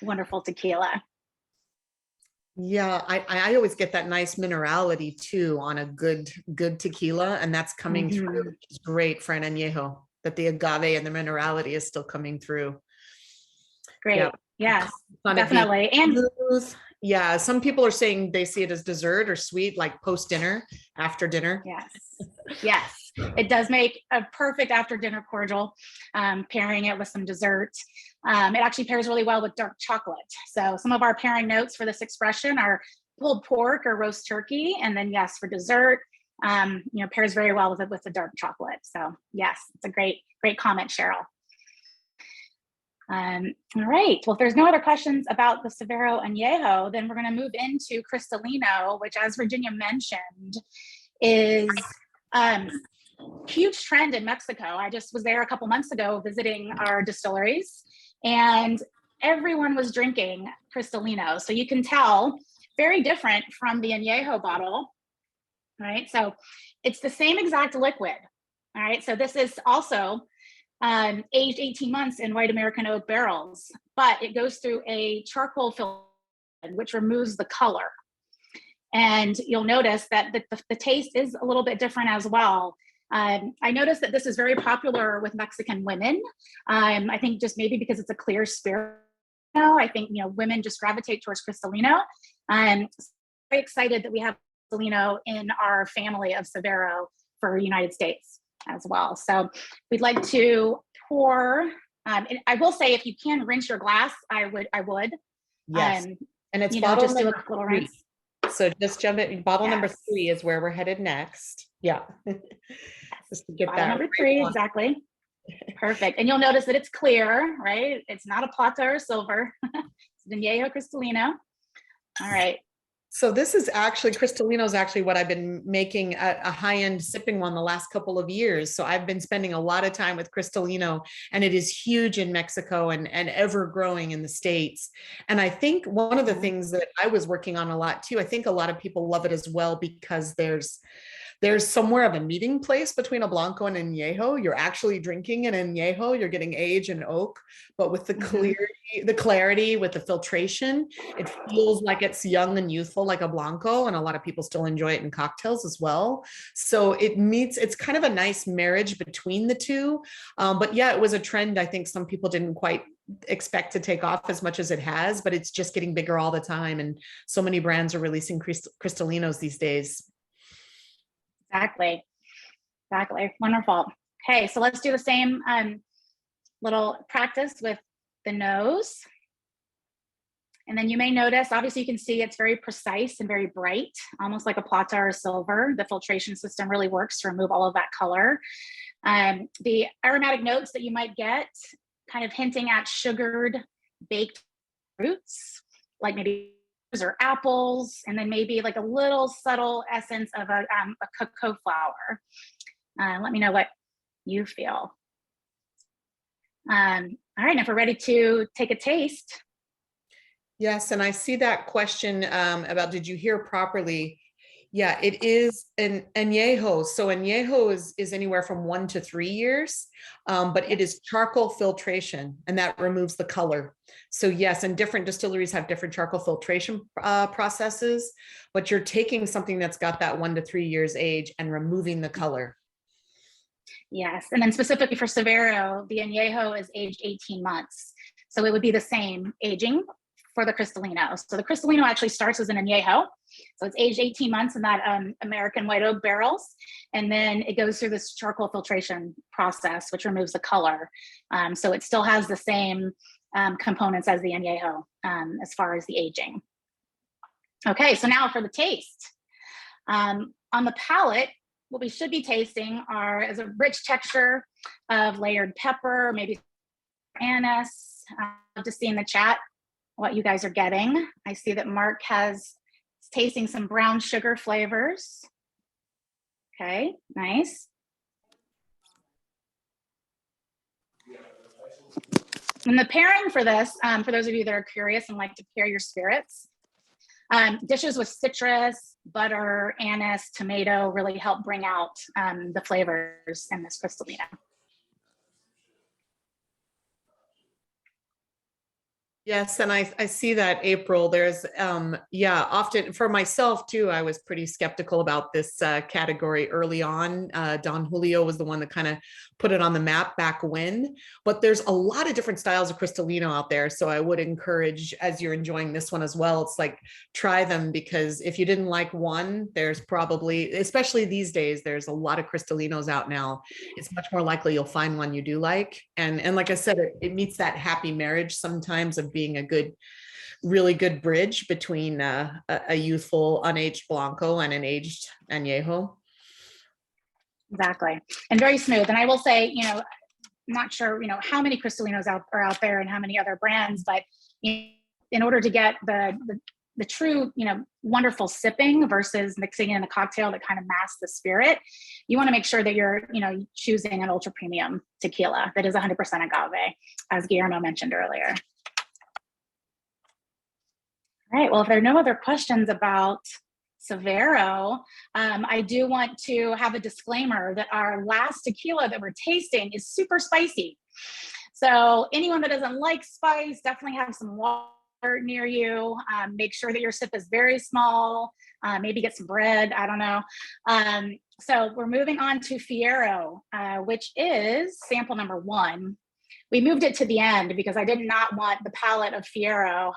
wonderful tequila. Yeah, I always get that nice minerality too on a good tequila, and that's coming through, which is great for an añejo, that the agave and the minerality is still coming through. Great. Yeah. Yes, definitely. And yeah, some people are saying they see it as dessert or sweet, like post dinner, after dinner. Yes, yes. It does make a perfect after dinner cordial, pairing it with some dessert. It actually pairs really well with dark chocolate. So some of our pairing notes for this expression are pulled pork or roast turkey. And then yes, for dessert, you know, pairs very well with the dark chocolate. So yes, it's a great comment, Cheryl. All right, well, if there's no other questions about the Severo Anejo, then we're going to move into Cristalino, which, as Virginia mentioned, is huge trend in Mexico. I just was there a couple months ago visiting our distilleries, and everyone was drinking Cristalino. So you can tell, very different from the Anejo bottle, right? So it's the same exact liquid, all right? So this is also aged 18 months in white American oak barrels, but it goes through a charcoal filter, which removes the color. And you'll notice that the taste is a little bit different as well. I noticed that this is very popular with Mexican women. I think just maybe because it's a clear spirit. I think, you know, women just gravitate towards Cristalino. I'm very excited that we have Cristalino in our family of Severo for United States as well. So we'd like to pour And I will say, if you can rinse your glass, I would. Yes. And it's You know, bottle just do a number little 3. rinse. So just jump in. Bottle number Yes. 3 is where we're headed next. Yeah. Just to get Bottle that number right 3, on. exactly. Perfect. And you'll notice that it's clear, right? It's not a plata or silver. It's Anejo Cristalino. All right. So this is actually, Cristalino is actually what I've been making a high-end sipping one the last couple of years. So I've been spending a lot of time with Cristalino, and it is huge in Mexico and ever growing in the States. And I think one of the things that I was working on a lot too, I think a lot of people love it as well, because there's somewhere of a meeting place between a Blanco and Añejo. You're actually drinking an Añejo, you're getting age and oak, but with the clarity, with the filtration, it feels like it's young and youthful like a Blanco, and a lot of people still enjoy it in cocktails as well. So it's kind of a nice marriage between the two. But yeah, it was a trend I think some people didn't quite expect to take off as much as it has, but it's just getting bigger all the time. And so many brands are releasing Cristalinos these days. Exactly. Wonderful. Okay, so let's do the same little practice with the nose. And then you may notice, obviously you can see it's very precise and very bright, almost like a plata or silver. The filtration system really works to remove all of that color. The aromatic notes that you might get, kind of hinting at sugared baked fruits, like maybe or apples, and then maybe like a little subtle essence of a cocoa flour. Let me know what you feel. All right, and if we're ready to take a taste. Yes, and I see that question about, did you hear properly? Yeah, it is an añejo. So añejo is anywhere from 1 to 3 years, but it is charcoal filtration, and that removes the color. So yes, and different distilleries have different charcoal filtration processes, but you're taking something that's got that 1 to 3 years age and removing the color. Yes, and then specifically for Severo, the añejo is aged 18 months. So it would be the same aging for the Cristalino. So the Cristalino actually starts as an añejo. So it's aged 18 months in that American white oak barrels. And then it goes through this charcoal filtration process, which removes the color. So it still has the same components as the añejo as far as the aging. Okay, so now for the taste. On the palate, what we should be tasting is a rich texture of layered pepper, maybe anise. Love to see in the chat what you guys are getting. I see that Mark is tasting some brown sugar flavors. Okay, nice. And the pairing for this, for those of you that are curious and like to pair your spirits, dishes with citrus, butter, anise, tomato really help bring out the flavors in this Cristalino. Yes, and I see that, April. There's often for myself too, I was pretty skeptical about this category early on. Don Julio was the one that kind of put it on the map back when, but there's a lot of different styles of Cristalino out there. So I would encourage, as you're enjoying this one as well, it's like, try them, because if you didn't like one, there's probably, especially these days, there's a lot of Cristalinos out now. It's much more likely you'll find one you do like. And like I said, it meets that happy marriage sometimes of being a really good bridge between a youthful unaged Blanco and an aged Añejo. Exactly, and very smooth. And I will say, I'm not sure, how many Cristalinos are out there and how many other brands, but in order to get the true, wonderful sipping versus mixing in a cocktail that kind of masks the spirit, you want to make sure that you're, choosing an ultra premium tequila that is 100% agave, as Guillermo mentioned earlier. All right, well, if there are no other questions about Severo, I do want to have a disclaimer that our last tequila that we're tasting is super spicy. So anyone that doesn't like spice, definitely have some water near you. Make sure that your sip is very small. Maybe get some bread, I don't know. So we're moving on to Fiero, which is sample number 1. We moved it to the end because I did not want the palette of Fiero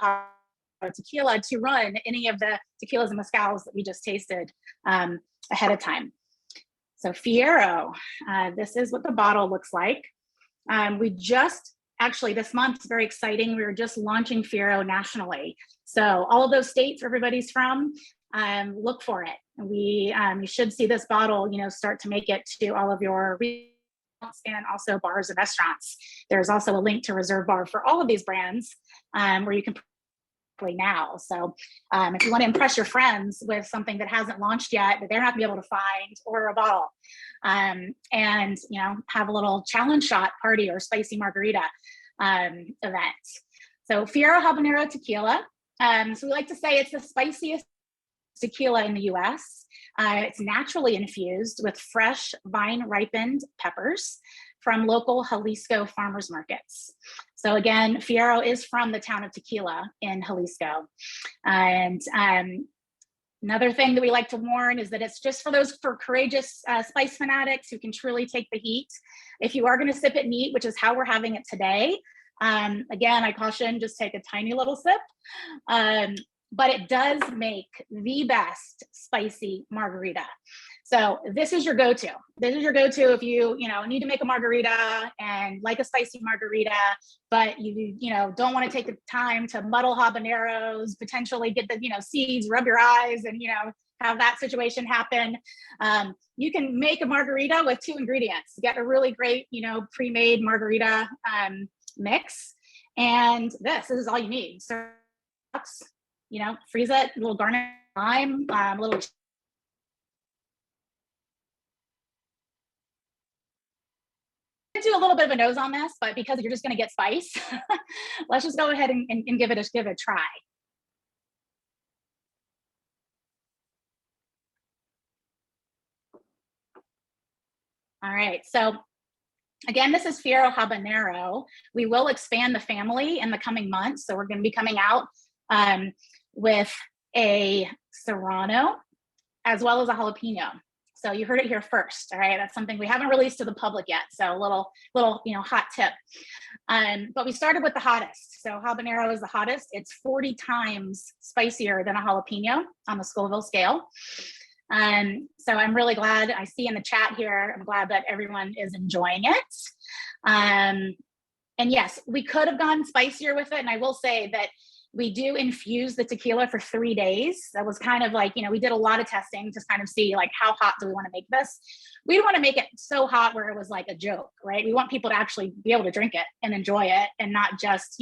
tequila to run any of the tequilas and mezcals that we just tasted ahead of time. So Fiero, this is what the bottle looks like. We just actually this month is very exciting. We were just launching Fiero nationally. So all of those states everybody's from, look for it. We you should see this bottle, start to make it to all of your restaurants and also bars and restaurants. There's also a link to Reserve Bar for all of these brands, where you can play now. So if you want to impress your friends with something that hasn't launched yet, that they're not gonna be able to find, order a bottle, and have a little challenge shot party or spicy margarita event. So Fiero Habanero Tequila. So we like to say it's the spiciest tequila in the US. It's naturally infused with fresh vine-ripened peppers from local Jalisco farmers markets. So again, Fiero is from the town of Tequila in Jalisco. And another thing that we like to warn is that it's just for courageous spice fanatics who can truly take the heat. If you are going to sip it neat, which is how we're having it today, again, I caution, just take a tiny little sip. But it does make the best spicy margarita. So this is your go-to. This is your go-to if you need to make a margarita and like a spicy margarita, but you don't want to take the time to muddle habaneros, potentially get the seeds, rub your eyes, and have that situation happen. You can make a margarita with 2 ingredients. Get a really great pre-made margarita mix, and this is all you need. So freeze it, a little garnish, lime, a little. Do a little bit of a nose on this, but because you're just going to get spice, let's just go ahead and give it a try. All right, so again, this is Fiero Habanero. We will expand the family in the coming months, so we're going to be coming out with a Serrano as well as a jalapeno. So you heard it here first. All right, that's something we haven't released to the public yet. So a little hot tip. But we started with the hottest. So habanero is the hottest. It's 40 times spicier than a jalapeno on the Scoville scale. So I'm really glad, I see in the chat here, I'm glad that everyone is enjoying it. And yes, we could have gone spicier with it. And I will say that we do infuse the tequila for 3 days. That was kind of like, we did a lot of testing to kind of see like, how hot do we want to make this? We don't want to make it so hot where it was like a joke, right? We want people to actually be able to drink it and enjoy it and not just,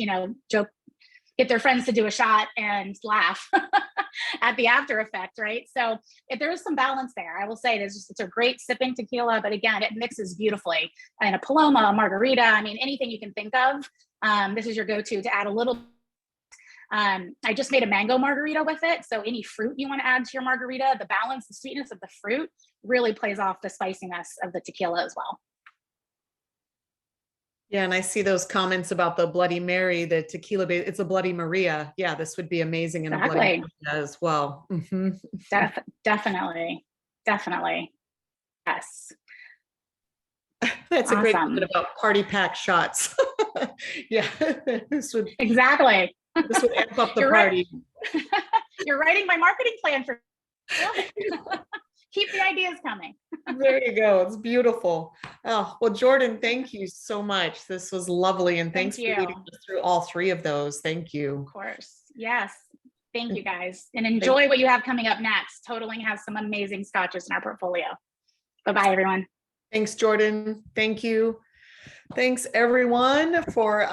joke, get their friends to do a shot and laugh at the after effect, right? So if there is some balance there, I will say it's a great sipping tequila, but again, it mixes beautifully. And a Paloma, a margarita, anything you can think of, this is your go-to to add a little. I just made a mango margarita with it. So any fruit you want to add to your margarita, the balance, the sweetness of the fruit really plays off the spiciness of the tequila as well. Yeah, and I see those comments about the Bloody Mary, the tequila, it's a Bloody Maria. Yeah, this would be amazing in a Bloody Maria as well. Mm-hmm. Definitely. Yes. That's awesome. A great comment about party pack shots. Yeah, exactly. This would amp up the party. Right. You're writing my marketing plan for. Keep the ideas coming. There you go. It's beautiful. Oh, well, Jordan, thank you so much. This was lovely. And thanks for leading us through all 3 of those. Thank you. Of course. Yes. Thank you guys. And enjoy what you have coming up next. Hotaling has some amazing scotches in our portfolio. Bye-bye, everyone. Thanks, Jordan. Thank you. Thanks everyone for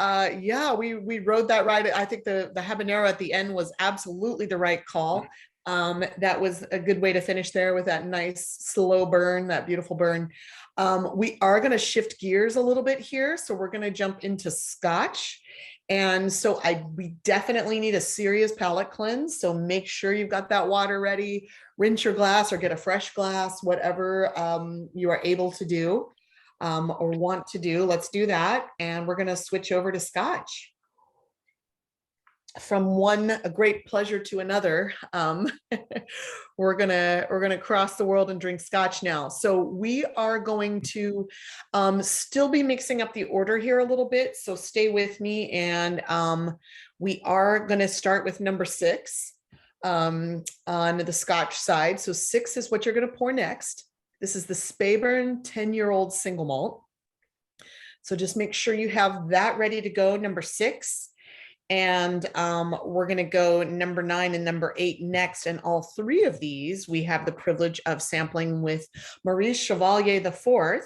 we rode that ride. I think the habanero at the end was absolutely the right call. That was a good way to finish there with that nice slow burn, that beautiful burn. We are going to shift gears a little bit here. So we're going to jump into Scotch. And so we definitely need a serious palate cleanse. So make sure you've got that water ready, rinse your glass or get a fresh glass, whatever you are able to do. Or want to do, let's do that. And we're going to switch over to Scotch. From a great pleasure to another, we're gonna cross the world and drink Scotch now. So we are going to still be mixing up the order here a little bit. So stay with me, and we are going to start with number 6 on the Scotch side. So 6 is what you're going to pour next. This is the Speyburn 10-year-old single malt. So just make sure you have that ready to go, number 6. And we're going to go number 9 and number 8 next. And all 3 of these, we have the privilege of sampling with Maurice Chevalier IV.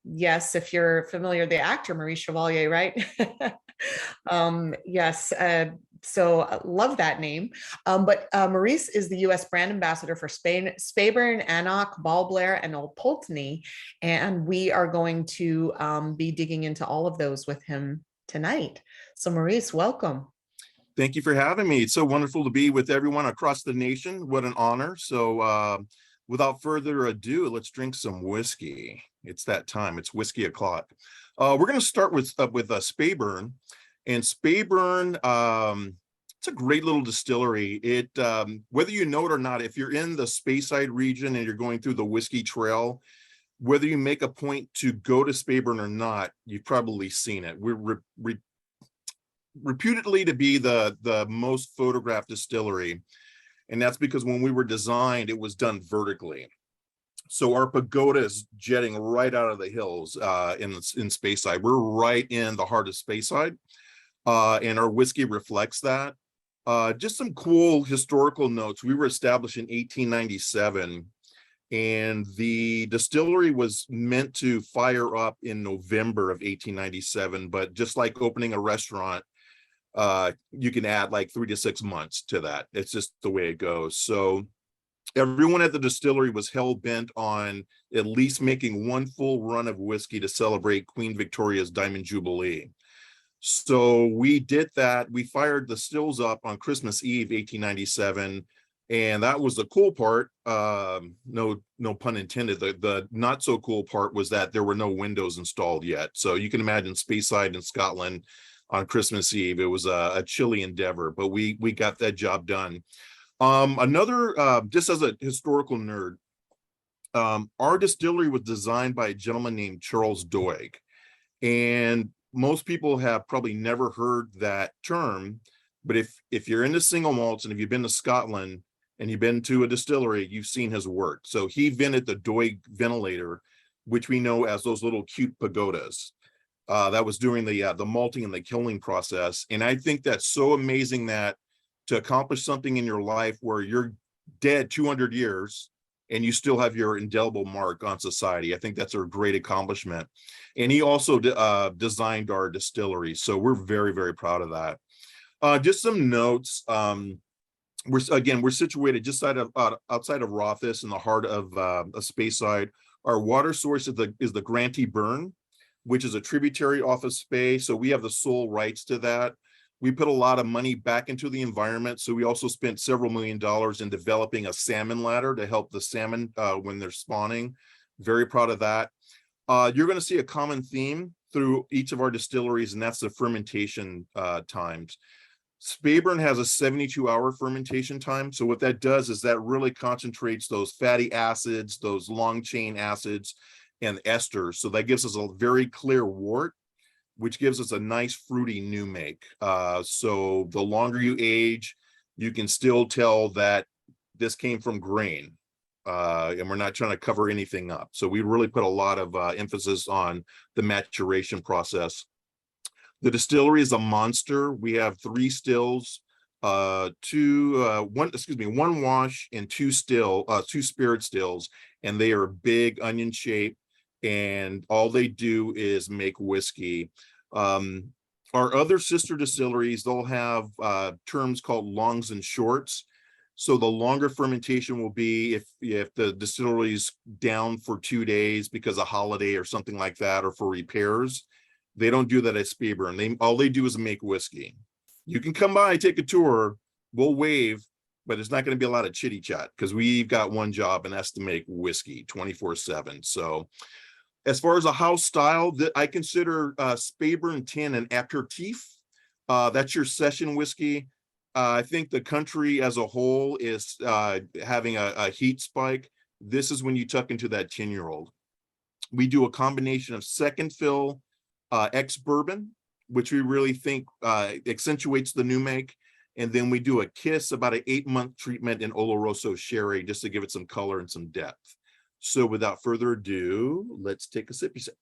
Yes, if you're familiar, the actor Maurice Chevalier, right? Yes. So love that name. But Maurice is the U.S. brand ambassador for Speyburn, Ancnoc, Balblair, and Old Pulteney. And we are going to be digging into all of those with him tonight. So Maurice, welcome. Thank you for having me. It's so wonderful to be with everyone across the nation. What an honor. So without further ado, let's drink some whiskey. It's that time. It's whiskey o'clock. We're going to start with Speyburn. And Speyburn, it's a great little distillery. It whether you know it or not, if you're in the Speyside region and you're going through the whiskey trail, whether you make a point to go to Speyburn or not, you've probably seen it. We're reputedly to be the most photographed distillery, and that's because when we were designed, it was done vertically. So our pagoda is jetting right out of the hills in Speyside. We're right in the heart of Speyside, and our whiskey reflects that. Just some cool historical notes. We were established in 1897. And the distillery was meant to fire up in November of 1897, but just like opening a restaurant, you can add like 3 to 6 months to that. It's just the way it goes. So everyone at the distillery was hell-bent on at least making one full run of whiskey to celebrate Queen Victoria's Diamond Jubilee. So we did that. We fired the stills up on Christmas Eve, 1897. And that was the cool part. No pun intended. The not so cool part was that there were no windows installed yet. So you can imagine Speyside in Scotland on Christmas Eve. It was a chilly endeavor, but we got that job done. Just as a historical nerd, our distillery was designed by a gentleman named Charles Doig. And most people have probably never heard that term, but if you're into single malts and if you've been to Scotland, and you've been to a distillery, you've seen his work. So he invented the Doig ventilator, which we know as those little cute pagodas. That was during the malting and the kilning process. And I think that's so amazing that to accomplish something in your life where you're dead 200 years and you still have your indelible mark on society. I think that's a great accomplishment. And he also designed our distillery. So we're very, very proud of that. Just some notes. We're situated just outside of Rothes in the heart of Speyside. Our water source is the Grantee Burn, which is a tributary off of Spay. So we have the sole rights to that. We put a lot of money back into the environment. So we also spent several $1 million in developing a salmon ladder to help the salmon when they're spawning. Very proud of that. You're going to see a common theme through each of our distilleries, and that's the fermentation times. Speyburn has a 72-hour fermentation time. So what that does is that really concentrates those fatty acids, those long chain acids, and esters. So that gives us a very clear wort, which gives us a nice fruity new make. So the longer you age, you can still tell that this came from grain, and we're not trying to cover anything up. So we really put a lot of emphasis on the maturation process. The distillery is a monster. We have 3 stills, one wash and 2 spirit stills, and they are big onion shaped, and all they do is make whiskey. Our other sister distilleries, they'll have terms called longs and shorts. So the longer fermentation will be if the distillery's down for 2 days because of holiday or something like that, or for repairs. They don't do that at Speyburn. All they do is make whiskey. You can come by, take a tour, we'll wave, but it's not going to be a lot of chitty chat because we've got one job, and that's to make whiskey 24/7. So as far as a house style, I consider Speyburn 10 an aperitif. That's your session whiskey. I think the country as a whole is having a heat spike. This is when you tuck into that 10-year-old. We do a combination of second fill, ex-bourbon, which we really think accentuates the new make. And then we do a kiss, about an 8-month treatment in Oloroso sherry, just to give it some color and some depth. So without further ado, let's take a sippy sip.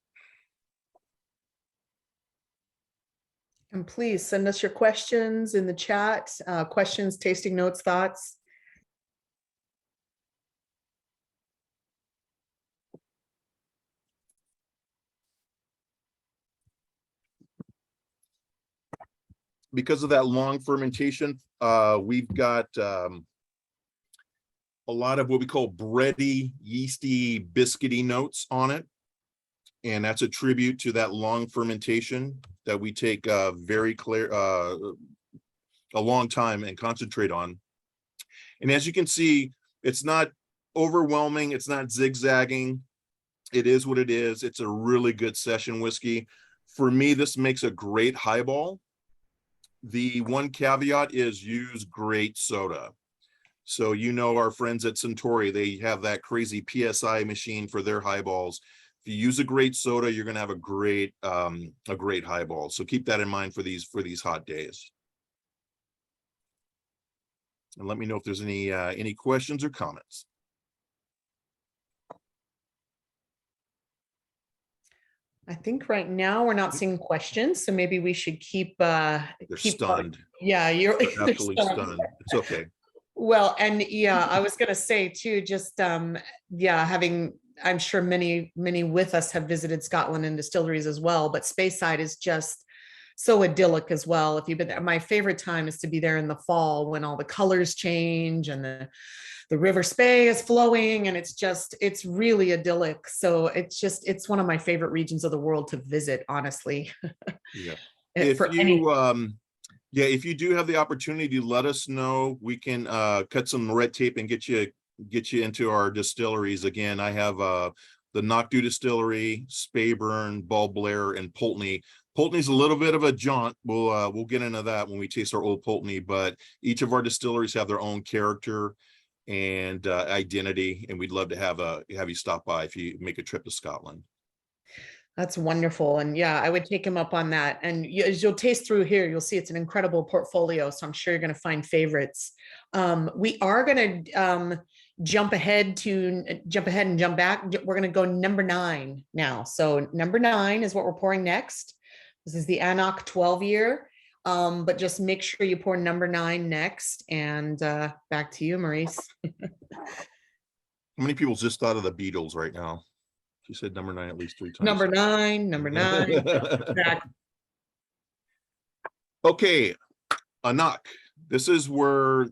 And please send us your questions in the chat, questions, tasting notes, thoughts. Because of that long fermentation, we've got a lot of what we call bready, yeasty, biscuity notes on it. And that's a tribute to that long fermentation that we take very clear, a long time and concentrate on. And as you can see, it's not overwhelming. It's not zigzagging. It is what it is. It's a really good session whiskey. For me, this makes a great highball. The one caveat is use great soda. So, you know, our friends at Centauri, they have that crazy PSI machine for their highballs. If you use a great soda, you're going to have a great highball. So keep that in mind for these hot days. And let me know if there's any questions or comments. I think right now we're not seeing questions, so maybe we should keep They're stunned. Yeah, you're They're absolutely stunned. It's okay. Well, and yeah, I was gonna say too, just yeah, having, I'm sure many with us have visited Scotland and distilleries as well, but Speyside is just so idyllic as well. If you've been there, my favorite time is to be there in the fall when all the colors change and the River Spey is flowing, and it's really idyllic. So it's one of my favorite regions of the world to visit, honestly. Yeah. If you do have the opportunity, let us know. We can cut some red tape and get you into our distilleries. Again, I have the Ancnoc Distillery, Speyburn, Balblair, and Pulteney. Pulteney's a little bit of a jaunt. We'll get into that when we taste our old Pulteney, but each of our distilleries have their own character and identity, and we'd love to have you stop by if you make a trip to Scotland. That's wonderful. And yeah, I would take him up on that. And as you'll taste through here, you'll see it's an incredible portfolio. So I'm sure you're going to find favorites. We are going to jump ahead and jump back. We're going to go number 9 now. So number 9 is what we're pouring next. This is the Ancnoc 12 year. But just make sure you pour number 9 next. And back to you, Maurice. How many people just thought of the Beatles right now? She said number 9 at least 3 times. Number 9. Okay, Ancnoc. This is where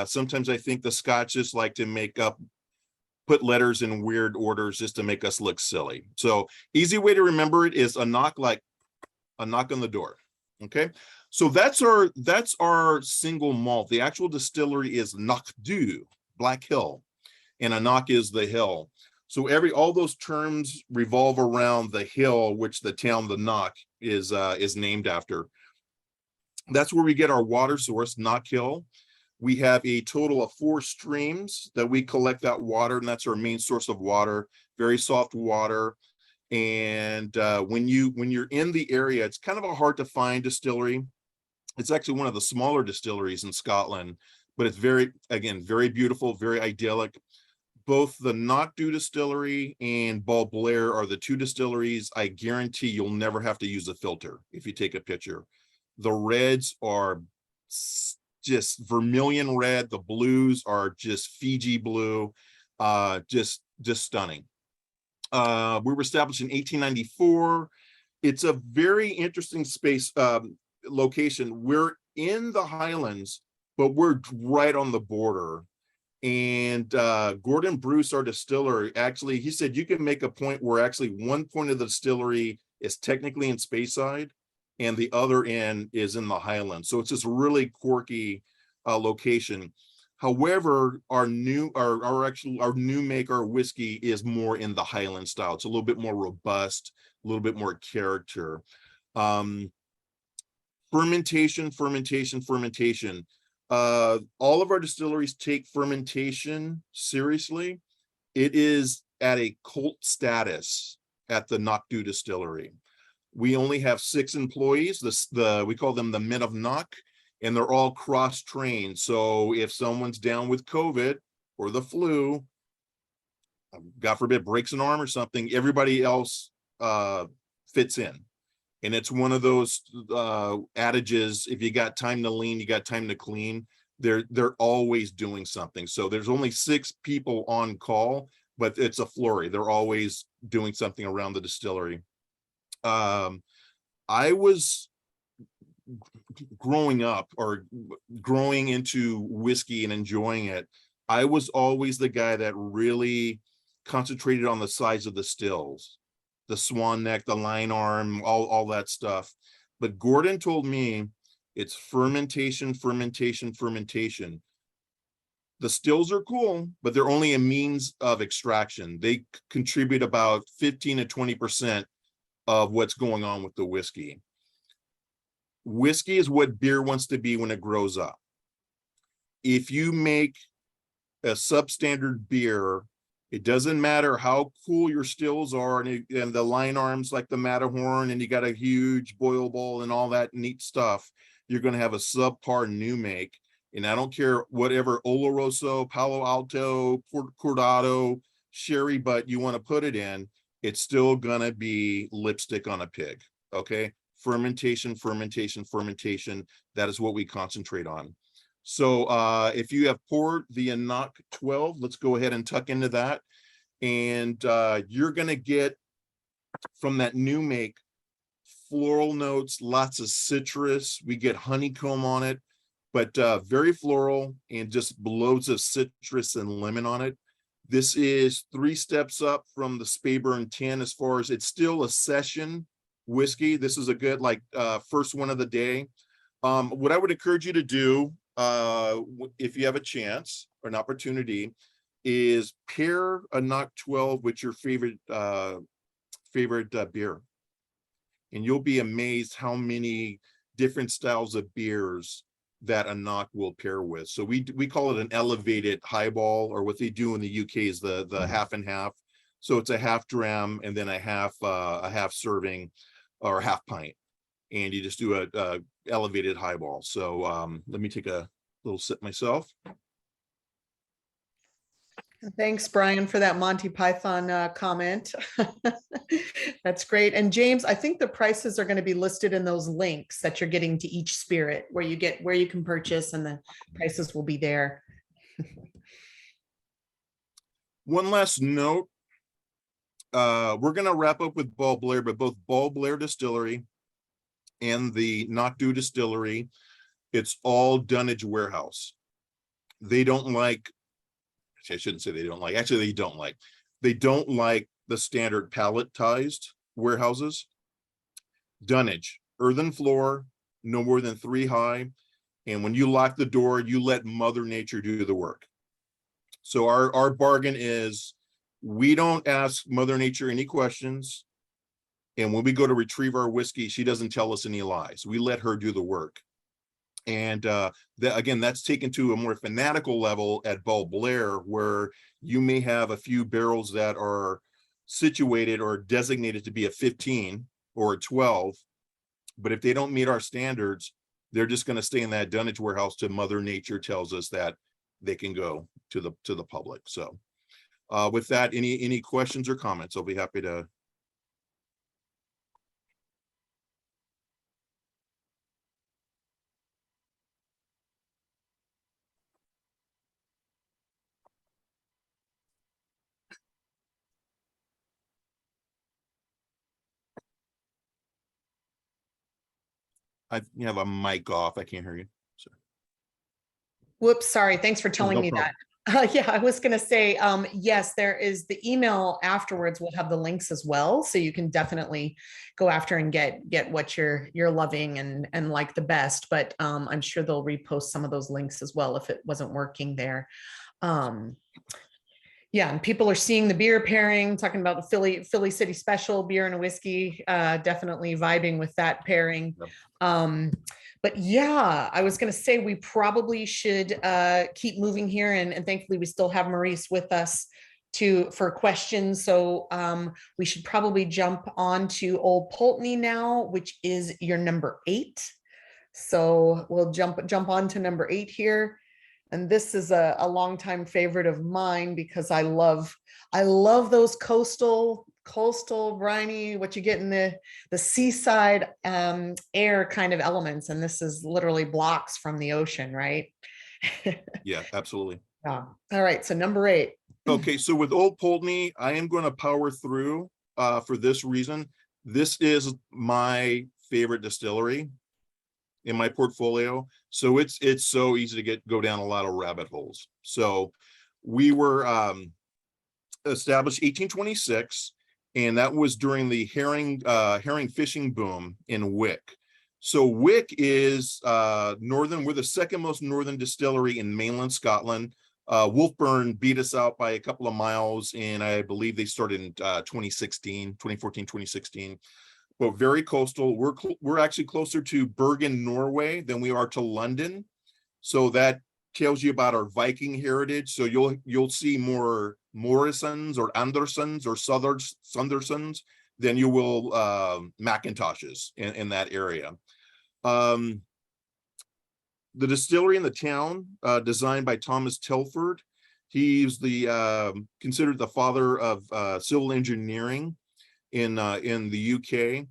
sometimes I think the Scotches like to put letters in weird orders just to make us look silly. So easy way to remember it is Ancnoc, like a knock on the door. Okay, so that's our single malt. The actual distillery is Knockdu, Black Hill, and Ancnoc is the hill. So all those terms revolve around the hill, which the town, the Knock, is named after. That's where we get our water source, Knock Hill. We have a total of 4 streams that we collect that water, and that's our main source of water. Very soft water. And when you're in the area, it's kind of a hard to find distillery. It's actually one of the smaller distilleries in Scotland, but it's very beautiful, very idyllic. Both the Ancnoc Distillery and Balblair are the 2 distilleries. I guarantee you'll never have to use a filter if you take a picture. The reds are just vermilion red. The blues are just Fiji blue, just stunning. We were established in 1894. It's a very interesting location. We're in the Highlands, but we're right on the border. And Gordon Bruce, our distiller, actually, he said you can make a point where actually one point of the distillery is technically in Speyside and the other end is in the Highlands. So it's this really quirky location. However, our new make, our whiskey, is more in the Highland style. It's a little bit more robust, a little bit more character. Fermentation. All of our distilleries take fermentation seriously. It is at a cult status at the Ancnoc Distillery. We only have 6 employees. We call them the Men of Knock, and they're all cross-trained. So if someone's down with COVID or the flu, God forbid, breaks an arm or something, everybody else fits in. And it's one of those adages, if you got time to lean, you got time to clean. They're always doing something. So there's only 6 people on call, but it's a flurry. They're always doing something around the distillery. I was growing up or growing into whiskey and enjoying it. I was always the guy that really concentrated on the size of the stills, the swan neck, the line arm, all that stuff. But Gordon told me it's fermentation, fermentation, fermentation. The stills are cool, but they're only a means of extraction. They contribute about 15 to 20% of what's going on with the whiskey. Whiskey is what beer wants to be when it grows up. If you make a substandard beer, it doesn't matter how cool your stills are and the line arms like the Matterhorn, and you got a huge boil bowl and all that neat stuff, you're going to have a subpar new make. And I don't care whatever Oloroso, Palo Alto, Cortado, sherry butt you want to put it in, it's still going to be lipstick on a pig. Okay. Fermentation, fermentation, fermentation. That is what we concentrate on. So if you have poured the Ancnoc 12, let's go ahead and tuck into that. And you're going to get from that new make floral notes, lots of citrus. We get honeycomb on it, but very floral and just loads of citrus and lemon on it. This is 3 steps up from the Speyburn 10 as far as it's still a session whiskey. This is a good first one of the day. What I would encourage you to do if you have a chance or an opportunity is pair a Ancnoc 12 with your favorite beer, and you'll be amazed how many different styles of beers that Ancnoc will pair with. So we call it an elevated highball, or what they do in the UK is the half and half. So it's a half dram and then a half serving or half pint, and you just do a elevated highball. So let me take a little sip myself. Thanks, Brian, for that Monty Python comment. That's great. And James, I think the prices are going to be listed in those links that you're getting to each spirit, where you can purchase, and the prices will be there. One last note. We're going to wrap up with Balblair, but both Balblair Distillery and the Knock Do Distillery, it's all dunnage warehouse. They don't like, I shouldn't say they don't like, actually they don't like the standard palletized warehouses. Dunnage, earthen floor, no more than 3 high. And when you lock the door, you let Mother Nature do the work. So our bargain is, we don't ask Mother Nature any questions. And when we go to retrieve our whiskey, she doesn't tell us any lies. We let her do the work. And again, that's taken to a more fanatical level at Balblair, where you may have a few barrels that are situated or designated to be a 15 or a 12. But if they don't meet our standards, they're just going to stay in that dunnage warehouse till Mother Nature tells us that they can go to the public. So with that, any questions or comments? I'll be happy to. You have a mic off. I can't hear you. Sorry. Whoops, sorry. Thanks for telling No me problem. that. Yeah, I was going to say, yes, there is the email afterwards. We'll have the links as well. So you can definitely go after and get what you're loving and like the best. But I'm sure they'll repost some of those links as well if it wasn't working there. Yeah, and people are seeing the beer pairing, talking about the Philly City Special beer and a whiskey, definitely vibing with that pairing. Yep. But yeah, I was going to say we probably should keep moving here, and thankfully we still have Maurice with us for questions. So we should probably jump on to Old Pulteney now, which is your number 8. So we'll jump on to number 8 here. And this is a longtime favorite of mine because I love those coastal coastal, briny, what you get in the seaside air kind of elements. And this is literally blocks from the ocean, right? Yeah, absolutely. Yeah. All right. So number 8. Okay, so with Old Pulteney, I am going to power through for this reason. This is my favorite distillery in my portfolio. So it's so easy to go down a lot of rabbit holes. So we were established 1826, and that was during the herring fishing boom in Wick. So Wick is we're the second most northern distillery in mainland Scotland. Wolfburn beat us out by a couple of miles, and I believe they started in 2014, 2016. But very coastal. We're actually closer to Bergen, Norway than we are to London. So that tells you about our Viking heritage. So you'll see more Morrisons or Andersons or Sundersons than you will Macintoshes in that area. The distillery in the town, designed by Thomas Telford. He's considered the father of civil engineering in the UK.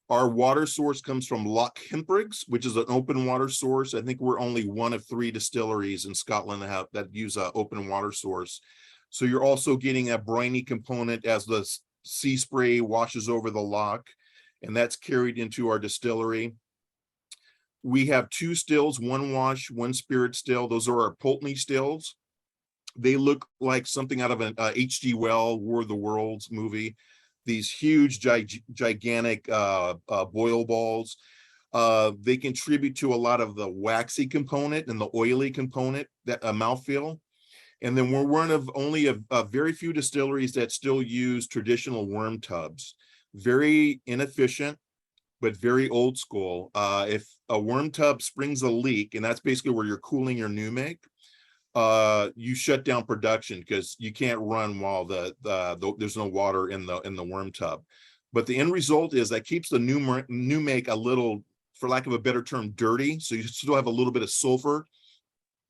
Our water source comes from Loch Hempriggs, which is an open water source. I think we're only one of 3 distilleries in Scotland that use an open water source. So you're also getting a briny component as the sea spray washes over the loch, and that's carried into our distillery. We have 2 stills, 1 wash, 1 spirit still. Those are our Pulteney stills. They look like something out of an H.G. Wells War of the Worlds movie. These huge, gigantic boil balls. They contribute to a lot of the waxy component and the oily component, that mouthfeel. And then we're one of only a very few distilleries that still use traditional worm tubs. Very inefficient, but very old school. If a worm tub springs a leak, and that's basically where you're cooling your new make, you shut down production because you can't run while there's no water in the worm tub. But the end result is that keeps the new make a little, for lack of a better term, dirty. So you still have a little bit of sulfur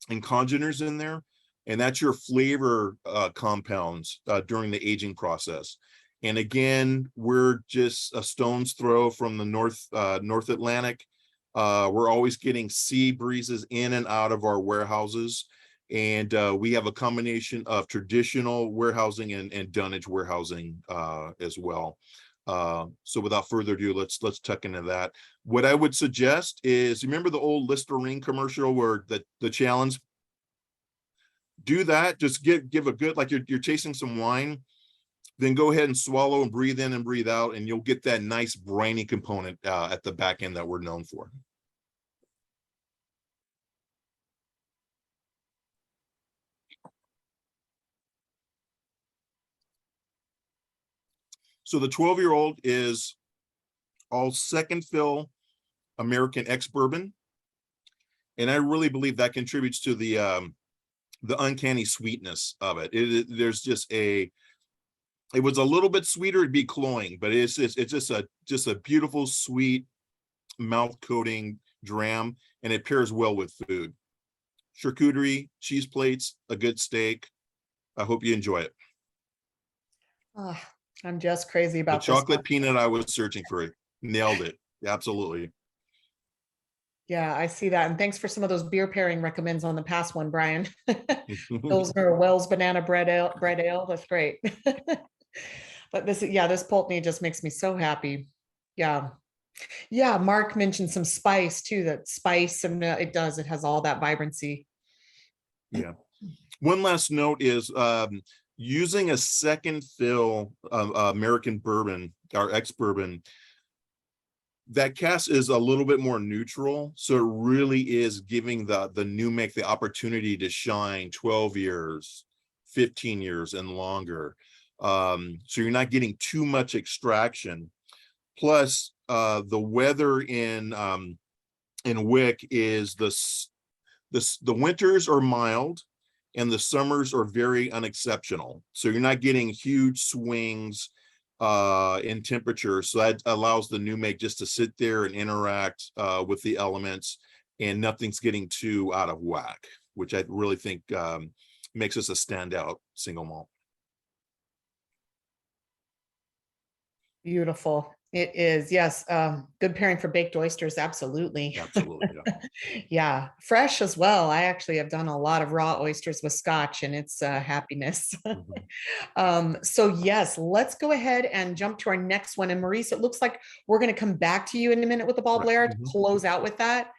and congeners in there, and that's your flavor compounds during the aging process. And again, we're just a stone's throw from the North Atlantic. We're always getting sea breezes in and out of our warehouses. And we have a combination of traditional warehousing and dunnage warehousing as well. So without further ado, let's tuck into that. What I would suggest is, remember the old Listerine commercial where the challenge? Do that. Just give a good, like you're tasting some wine. Then go ahead and swallow and breathe in and breathe out, and you'll get that nice briny component at the back end that we're known for. So the 12-year-old is all second fill American ex-bourbon. And I really believe that contributes to the uncanny sweetness of it. There's just it was a little bit sweeter, it'd be cloying, but it's just a beautiful, sweet, mouth coating dram, and it pairs well with food. Charcuterie, cheese plates, a good steak. I hope you enjoy it. Oh, I'm just crazy about the chocolate peanut I was searching for. Nailed it. Absolutely. Yeah, I see that. And thanks for some of those beer pairing recommends on the past one, Brian. Pilsner, Wells banana bread ale. That's great. But this Pulteney just makes me so happy. Yeah. Yeah, Mark mentioned some spice too, that spice, and it has all that vibrancy. Yeah. One last note is using a second fill American bourbon, our ex-bourbon, that cast is a little bit more neutral. So it really is giving the new make the opportunity to shine 12 years, 15 years and longer. So you're not getting too much extraction. Plus, the weather in Wick is the winters are mild and the summers are very unexceptional. So you're not getting huge swings in temperature. So that allows the new make just to sit there and interact with the elements, and nothing's getting too out of whack, which I really think makes us a standout single malt. Beautiful. It is. Yes. Good pairing for baked oysters. Absolutely. Absolutely. Yeah. Yeah. Fresh as well. I actually have done a lot of raw oysters with scotch, and it's happiness. So yes, let's go ahead and jump to our next one. And Maurice, it looks like we're going to come back to you in a minute with the Balblair to close out with that.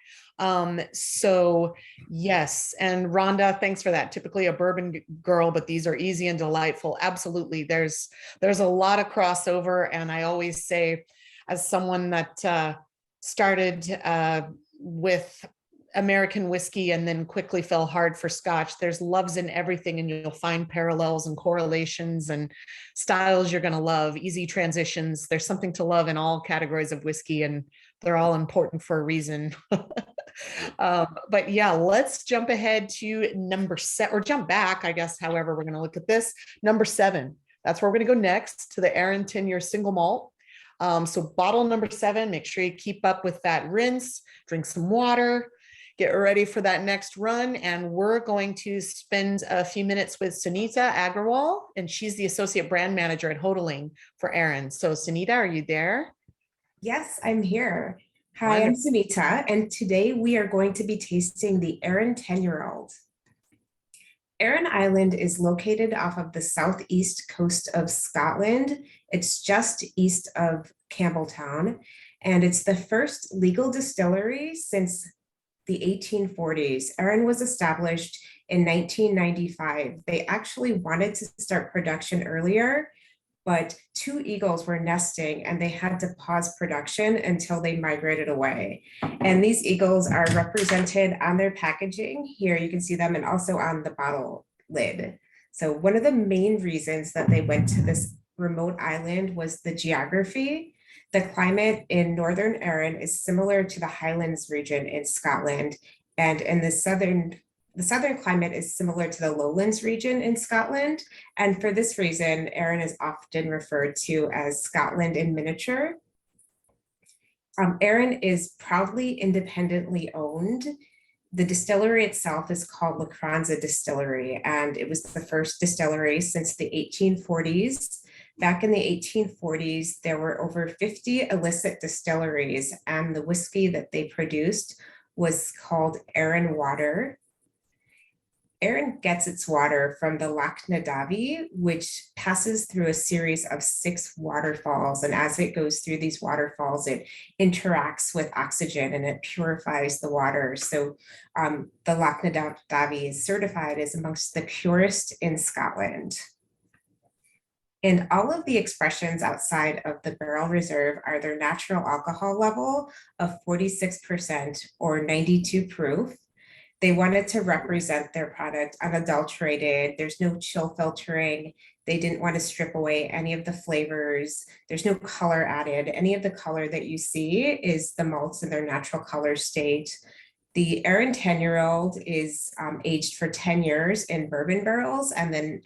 So yes, and Rhonda, thanks for that. Typically a bourbon girl, but these are easy and delightful. Absolutely. There's a lot of crossover. And I always say, as someone that started with American whiskey and then quickly fell hard for scotch, there's loves in everything, and you'll find parallels and correlations and styles you're going to love, easy transitions. There's something to love in all categories of whiskey, and they're all important for a reason. But yeah, let's jump ahead to number 7, or jump back, I guess, however we're going to look at this. Number 7, that's where we're going to go next, to the Arran Single Malt. So bottle number 7, make sure you keep up with that rinse, drink some water, get ready for that next run. And we're going to spend a few minutes with Sunita Agrawal, and she's the associate brand manager at Hotaling for Arran. So Sunita, are you there? Yes, I'm here. Hi, I'm Sunita, and today we are going to be tasting the Arran 10-year-old. Arran Island is located off of the southeast coast of Scotland. It's just east of Campbelltown, and it's the first legal distillery since the 1840s. Arran was established in 1995. They actually wanted to start production earlier, but 2 eagles were nesting and they had to pause production until they migrated away. And these eagles are represented on their packaging. Here you can see them, and also on the bottle lid. So one of the main reasons that they went to this remote island was the geography. The climate in Northern Arran is similar to the Highlands region in Scotland, and in the southern climate is similar to the Lowlands region in Scotland. And for this reason, Arran is often referred to as Scotland in miniature. Arran is proudly independently owned. The distillery itself is called La Cranza Distillery, and it was the first distillery since the 1840s. Back in the 1840s, there were over 50 illicit distilleries, and the whiskey that they produced was called Arran water. Arran gets its water from the Loch Nadavi, which passes through a series of 6 waterfalls. And as it goes through these waterfalls, it interacts with oxygen and it purifies the water. So the Loch Nadavi is certified as amongst the purest in Scotland. And all of the expressions outside of the barrel reserve are their natural alcohol level of 46% or 92 proof. They wanted to represent their product unadulterated. There's no chill filtering. They didn't want to strip away any of the flavors. There's no color added. Any of the color that you see is the malts in their natural color state. The Arran 10-year-old is aged for 10 years in bourbon barrels, and then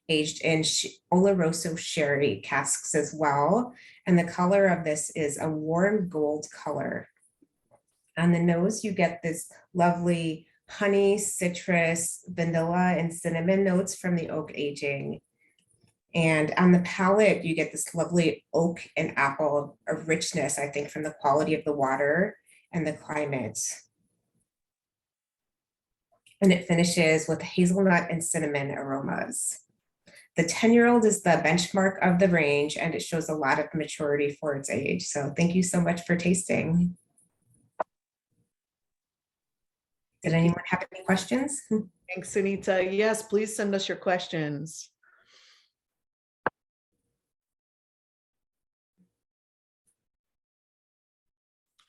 aged in Oloroso sherry casks as well. And the color of this is a warm gold color. On the nose, you get this lovely honey, citrus, vanilla, and cinnamon notes from the oak aging. And on the palate, you get this lovely oak and apple, a richness, I think, from the quality of the water and the climate. And it finishes with hazelnut and cinnamon aromas. The 10-year-old is the benchmark of the range, and it shows a lot of maturity for its age. So thank you so much for tasting. Did anyone have any questions? Thanks, Sunita. Yes, please send us your questions.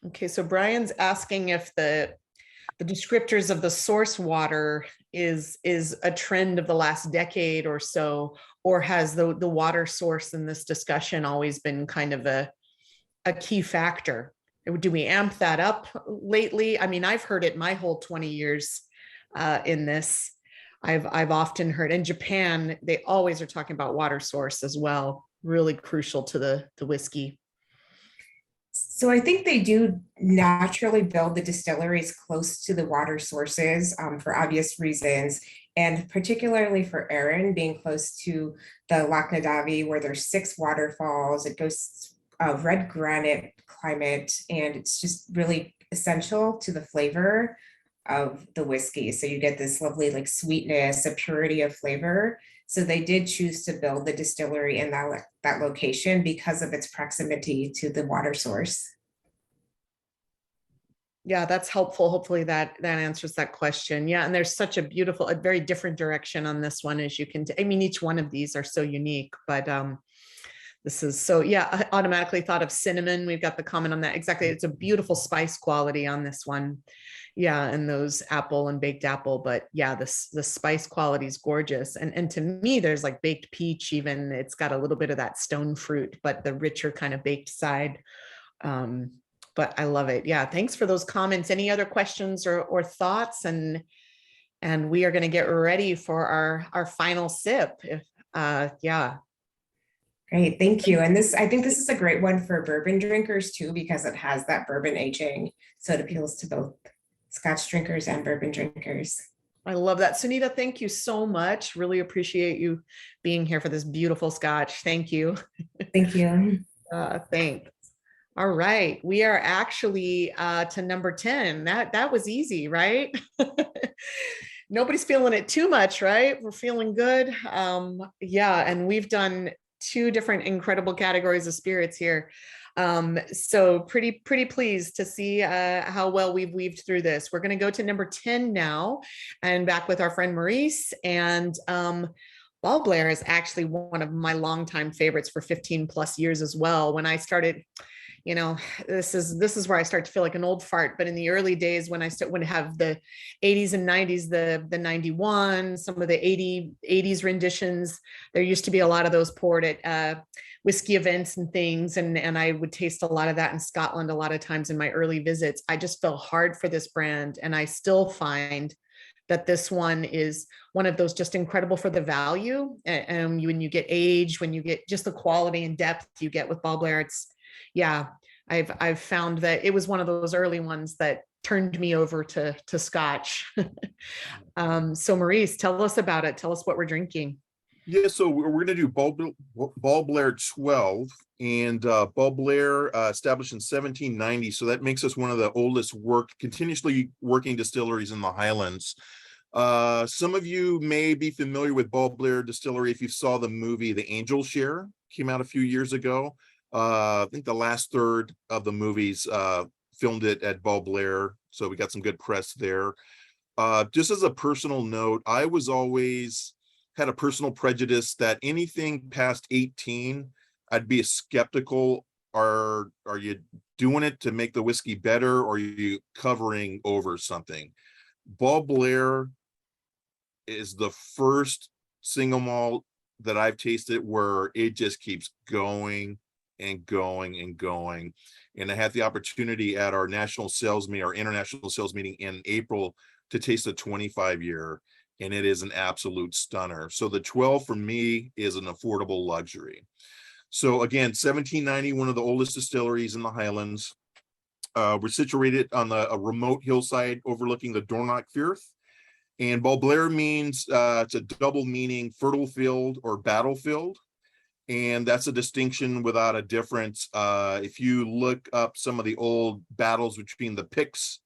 Okay, so Brian's asking if the descriptors of the source water is a trend of the last decade or so, or has the water source in this discussion always been kind of a key factor? Do we amp that up lately? I mean, I've heard it my whole 20 years in this. I've often heard in Japan, they always are talking about water source as well, really crucial to the whiskey. So I think they do naturally build the distilleries close to the water sources for obvious reasons, and particularly for Arran being close to the Loch Nadavi, where there's 6 waterfalls. It goes red granite climate, and it's just really essential to the flavor of the whiskey. So you get this lovely like sweetness, a purity of flavor. So they did choose to build the distillery in that location because of its proximity to the water source. Yeah, that's helpful. Hopefully that answers that question. Yeah, and there's such a beautiful, a very different direction on this one, as you can. I mean, each one of these are so unique, but this is so, yeah, I automatically thought of cinnamon. We've got the comment on that. Exactly. It's a beautiful spice quality on this one. Yeah, and those apple and baked apple, but yeah, the spice quality is gorgeous. And to me, there's like baked peach even. It's got a little bit of that stone fruit, but the richer kind of baked side. But I love it. Yeah, thanks for those comments. Any other questions or thoughts? And we are going to get ready for our final sip. Yeah. Great, thank you. And I think this is a great one for bourbon drinkers too, because it has that bourbon aging. So it appeals to both Scotch drinkers and bourbon drinkers. I love that. Sunita, thank you so much. Really appreciate you being here for this beautiful Scotch. Thank you. Thank you. Thanks. All right, we are actually to number 10. That was easy, right? Nobody's feeling it too much, right? We're feeling good. Yeah, and we've done 2 different incredible categories of spirits here. So pretty pleased to see how well we've weaved through this. We're going to go to number 10 now, and back with our friend Maurice. And Balblair is actually one of my longtime favorites for 15 plus years as well. When I started, you know, this is where I start to feel like an old fart. But in the early days, when I would have the 80s and 90s, the 91, some of the 80s renditions, there used to be a lot of those poured at whiskey events and things. And I would taste a lot of that in Scotland a lot of times in my early visits. I just fell hard for this brand. And I still find that this one is one of those just incredible for the value. And when you get age, when you get just the quality and depth you get with Balblair, it's, yeah, I've found that it was one of those early ones that turned me over to Scotch. So Maurice, tell us about it. Tell us what we're drinking. Yeah, so we're going to do Balblair 12, and Balblair established in 1790. So that makes us one of the oldest continuously working distilleries in the Highlands. Some of you may be familiar with Balblair Distillery if you saw the movie The Angel Share, came out a few years ago. I think the last third of the movies filmed it at Balblair, so we got some good press there. Just as a personal note, I was always had a personal prejudice that anything past 18, I'd be skeptical. Are you doing it to make the whiskey better, or are you covering over something? Balblair is the first single malt that I've tasted where it just keeps going and going and going. And I had the opportunity at our national sales meeting, our international sales meeting in April, to taste a 25-year, and it is an absolute stunner. So the 12 for me is an affordable luxury. So again, 1790, one of the oldest distilleries in the Highlands. We're situated on a remote hillside overlooking the Dornoch Firth. And Balblair means, it's a double meaning, fertile field or battlefield. And that's a distinction without a difference. If you look up some of the old battles between the Picts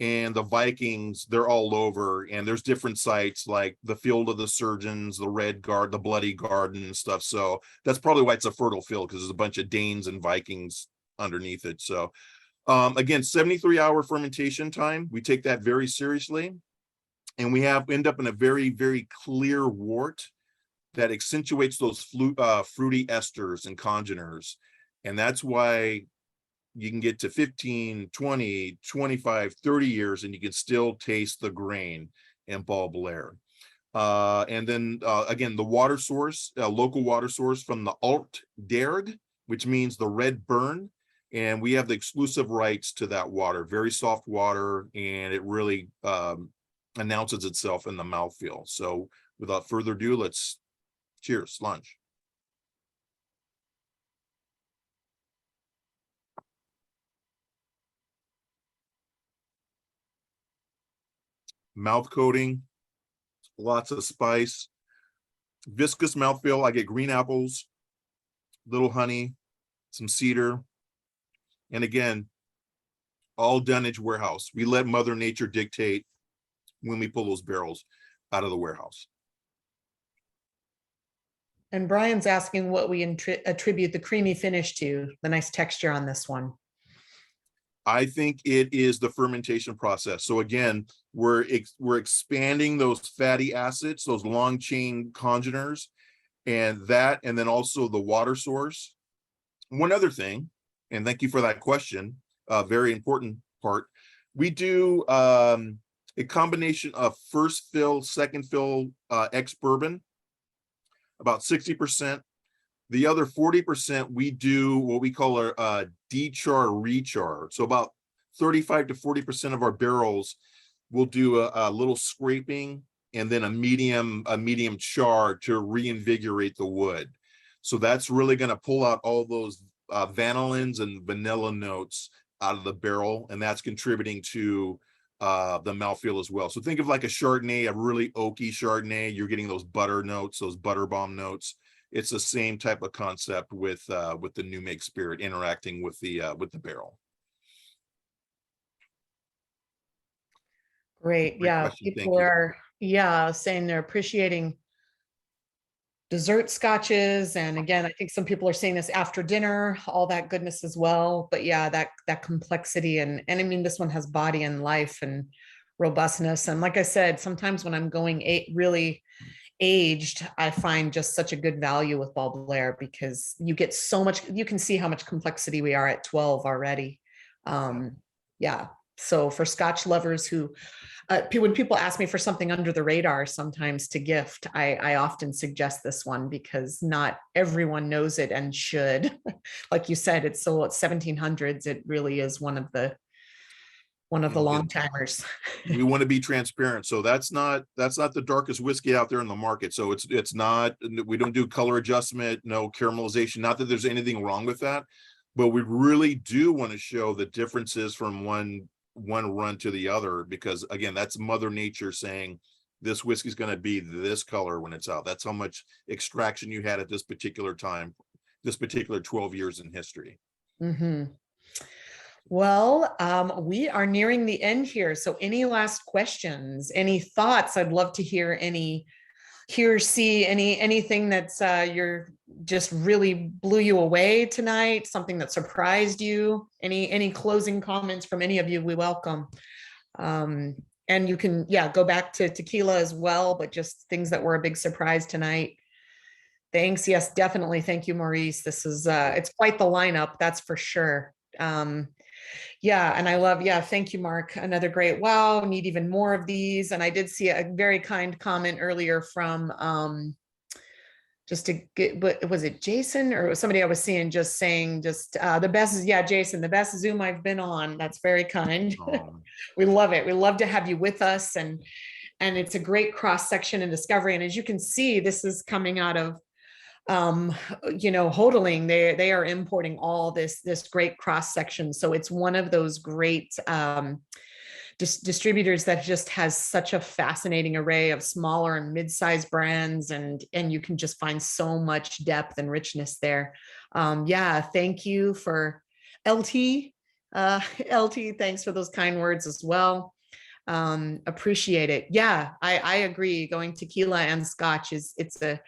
and the Vikings, they're all over. And there's different sites like the Field of the Surgeons, the Red Guard, the Bloody Garden and stuff. So that's probably why it's a fertile field, because there's a bunch of Danes and Vikings underneath it. So again, 73-hour fermentation time. We take that very seriously. And we end up in a very, very clear wort that accentuates those fruity esters and congeners. And that's why you can get to 15, 20, 25, 30 years, and you can still taste the grain in Balblair. And then again, the water source, local water source from the Alt Derg, which means the red burn. And we have the exclusive rights to that water, very soft water, and it really announces itself in the mouthfeel. So without further ado, let's cheers, lunch. Mouth coating, lots of spice, viscous mouthfeel. I get green apples, little honey, some cedar. And again, all dunnage warehouse. We let Mother Nature dictate when we pull those barrels out of the warehouse. And Brian's asking what we attribute the creamy finish to, the nice texture on this one. I think it is the fermentation process. So again, we're expanding those fatty acids, those long chain congeners, and then also the water source. One other thing, and thank you for that question, very important part. We do a combination of first fill, second fill ex-bourbon, about 60%. The other 40%, we do what we call our de-char rechar. So about 35 to 40% of our barrels will do a little scraping and then a medium char to reinvigorate the wood. So that's really going to pull out all those vanillins and vanilla notes out of the barrel, and that's contributing to the mouthfeel as well. So think of like a Chardonnay, a really oaky Chardonnay. You're getting those butter notes, those butter bomb notes. It's the same type of concept with the new make spirit interacting with the barrel. Great. Great Yeah. question. People are, saying they're appreciating dessert scotches. And again, I think some people are saying this after dinner, all that goodness as well. But yeah, that complexity and I mean, this one has body and life and robustness. And like I said, sometimes when I'm going really aged, I find just such a good value with Balblair because you get so much, you can see how much complexity we are at 12 already. Yeah. So for Scotch lovers who, when people ask me for something under the radar sometimes to gift, I often suggest this one because not everyone knows it and should. Like you said, it's 1700s. It really is one of the long timers. We want to be transparent. So that's not the darkest whiskey out there in the market. So it's not, we don't do color adjustment, no caramelization, not that there's anything wrong with that, but we really do want to show the differences from one run to the other, because again, that's Mother Nature saying this whiskey is going to be this color when it's out. That's how much extraction you had at this particular time, this particular 12 years in history. Mm-hmm. Well, we are nearing the end here. So any last questions, any thoughts? I'd love to hear anything that's you're just really blew you away tonight, something that surprised you, any closing comments from any of you, we welcome. And you can, go back to tequila as well, but just things that were a big surprise tonight. Thanks. Yes, definitely. Thank you, Maurice. This is, it's quite the lineup, that's for sure. And I love, thank you, Mark. Another great, wow, need even more of these. And I did see a very kind comment earlier from, was it Jason or somebody I was seeing just saying the best is, Jason, the best Zoom I've been on. That's very kind. We love it. We love to have you with us. And it's a great cross section and discovery. And as you can see, this is coming out of Hotaling, they are importing all this great cross section. So it's one of those great distributors that just has such a fascinating array of smaller and mid-sized brands, and you can just find so much depth and richness there. Thank you for LT. Thanks for those kind words as well. Appreciate it. I agree. Going tequila and Scotch it's a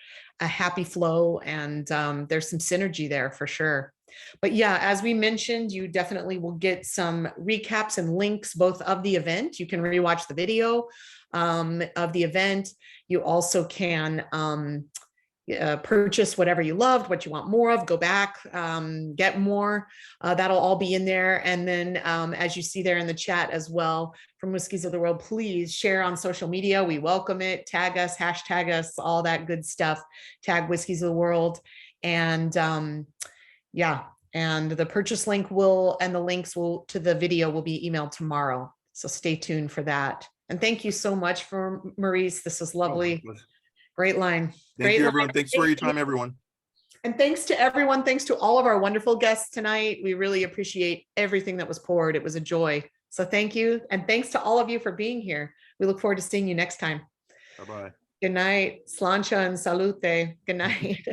happy flow, and there's some synergy there for sure. But as we mentioned, you definitely will get some recaps and links both of the event. You can rewatch the video of the event. You also can purchase whatever you loved, what you want more of, go back, get more. That'll all be in there. And then as you see there in the chat as well, from Whiskeys of the World, please share on social media. We welcome it. Tag us, hashtag us, all that good stuff. Tag Whiskeys of the World. And and the purchase link and the links to the video will be emailed tomorrow. So stay tuned for that. And thank you so much for Maurice. This is lovely. Great line. Thank you, everyone. Thanks for your time, everyone. And thanks to everyone. Thanks to all of our wonderful guests tonight. We really appreciate everything that was poured. It was a joy. So thank you. And thanks to all of you for being here. We look forward to seeing you next time. Bye-bye. Good night. Slancha and salute. Good night.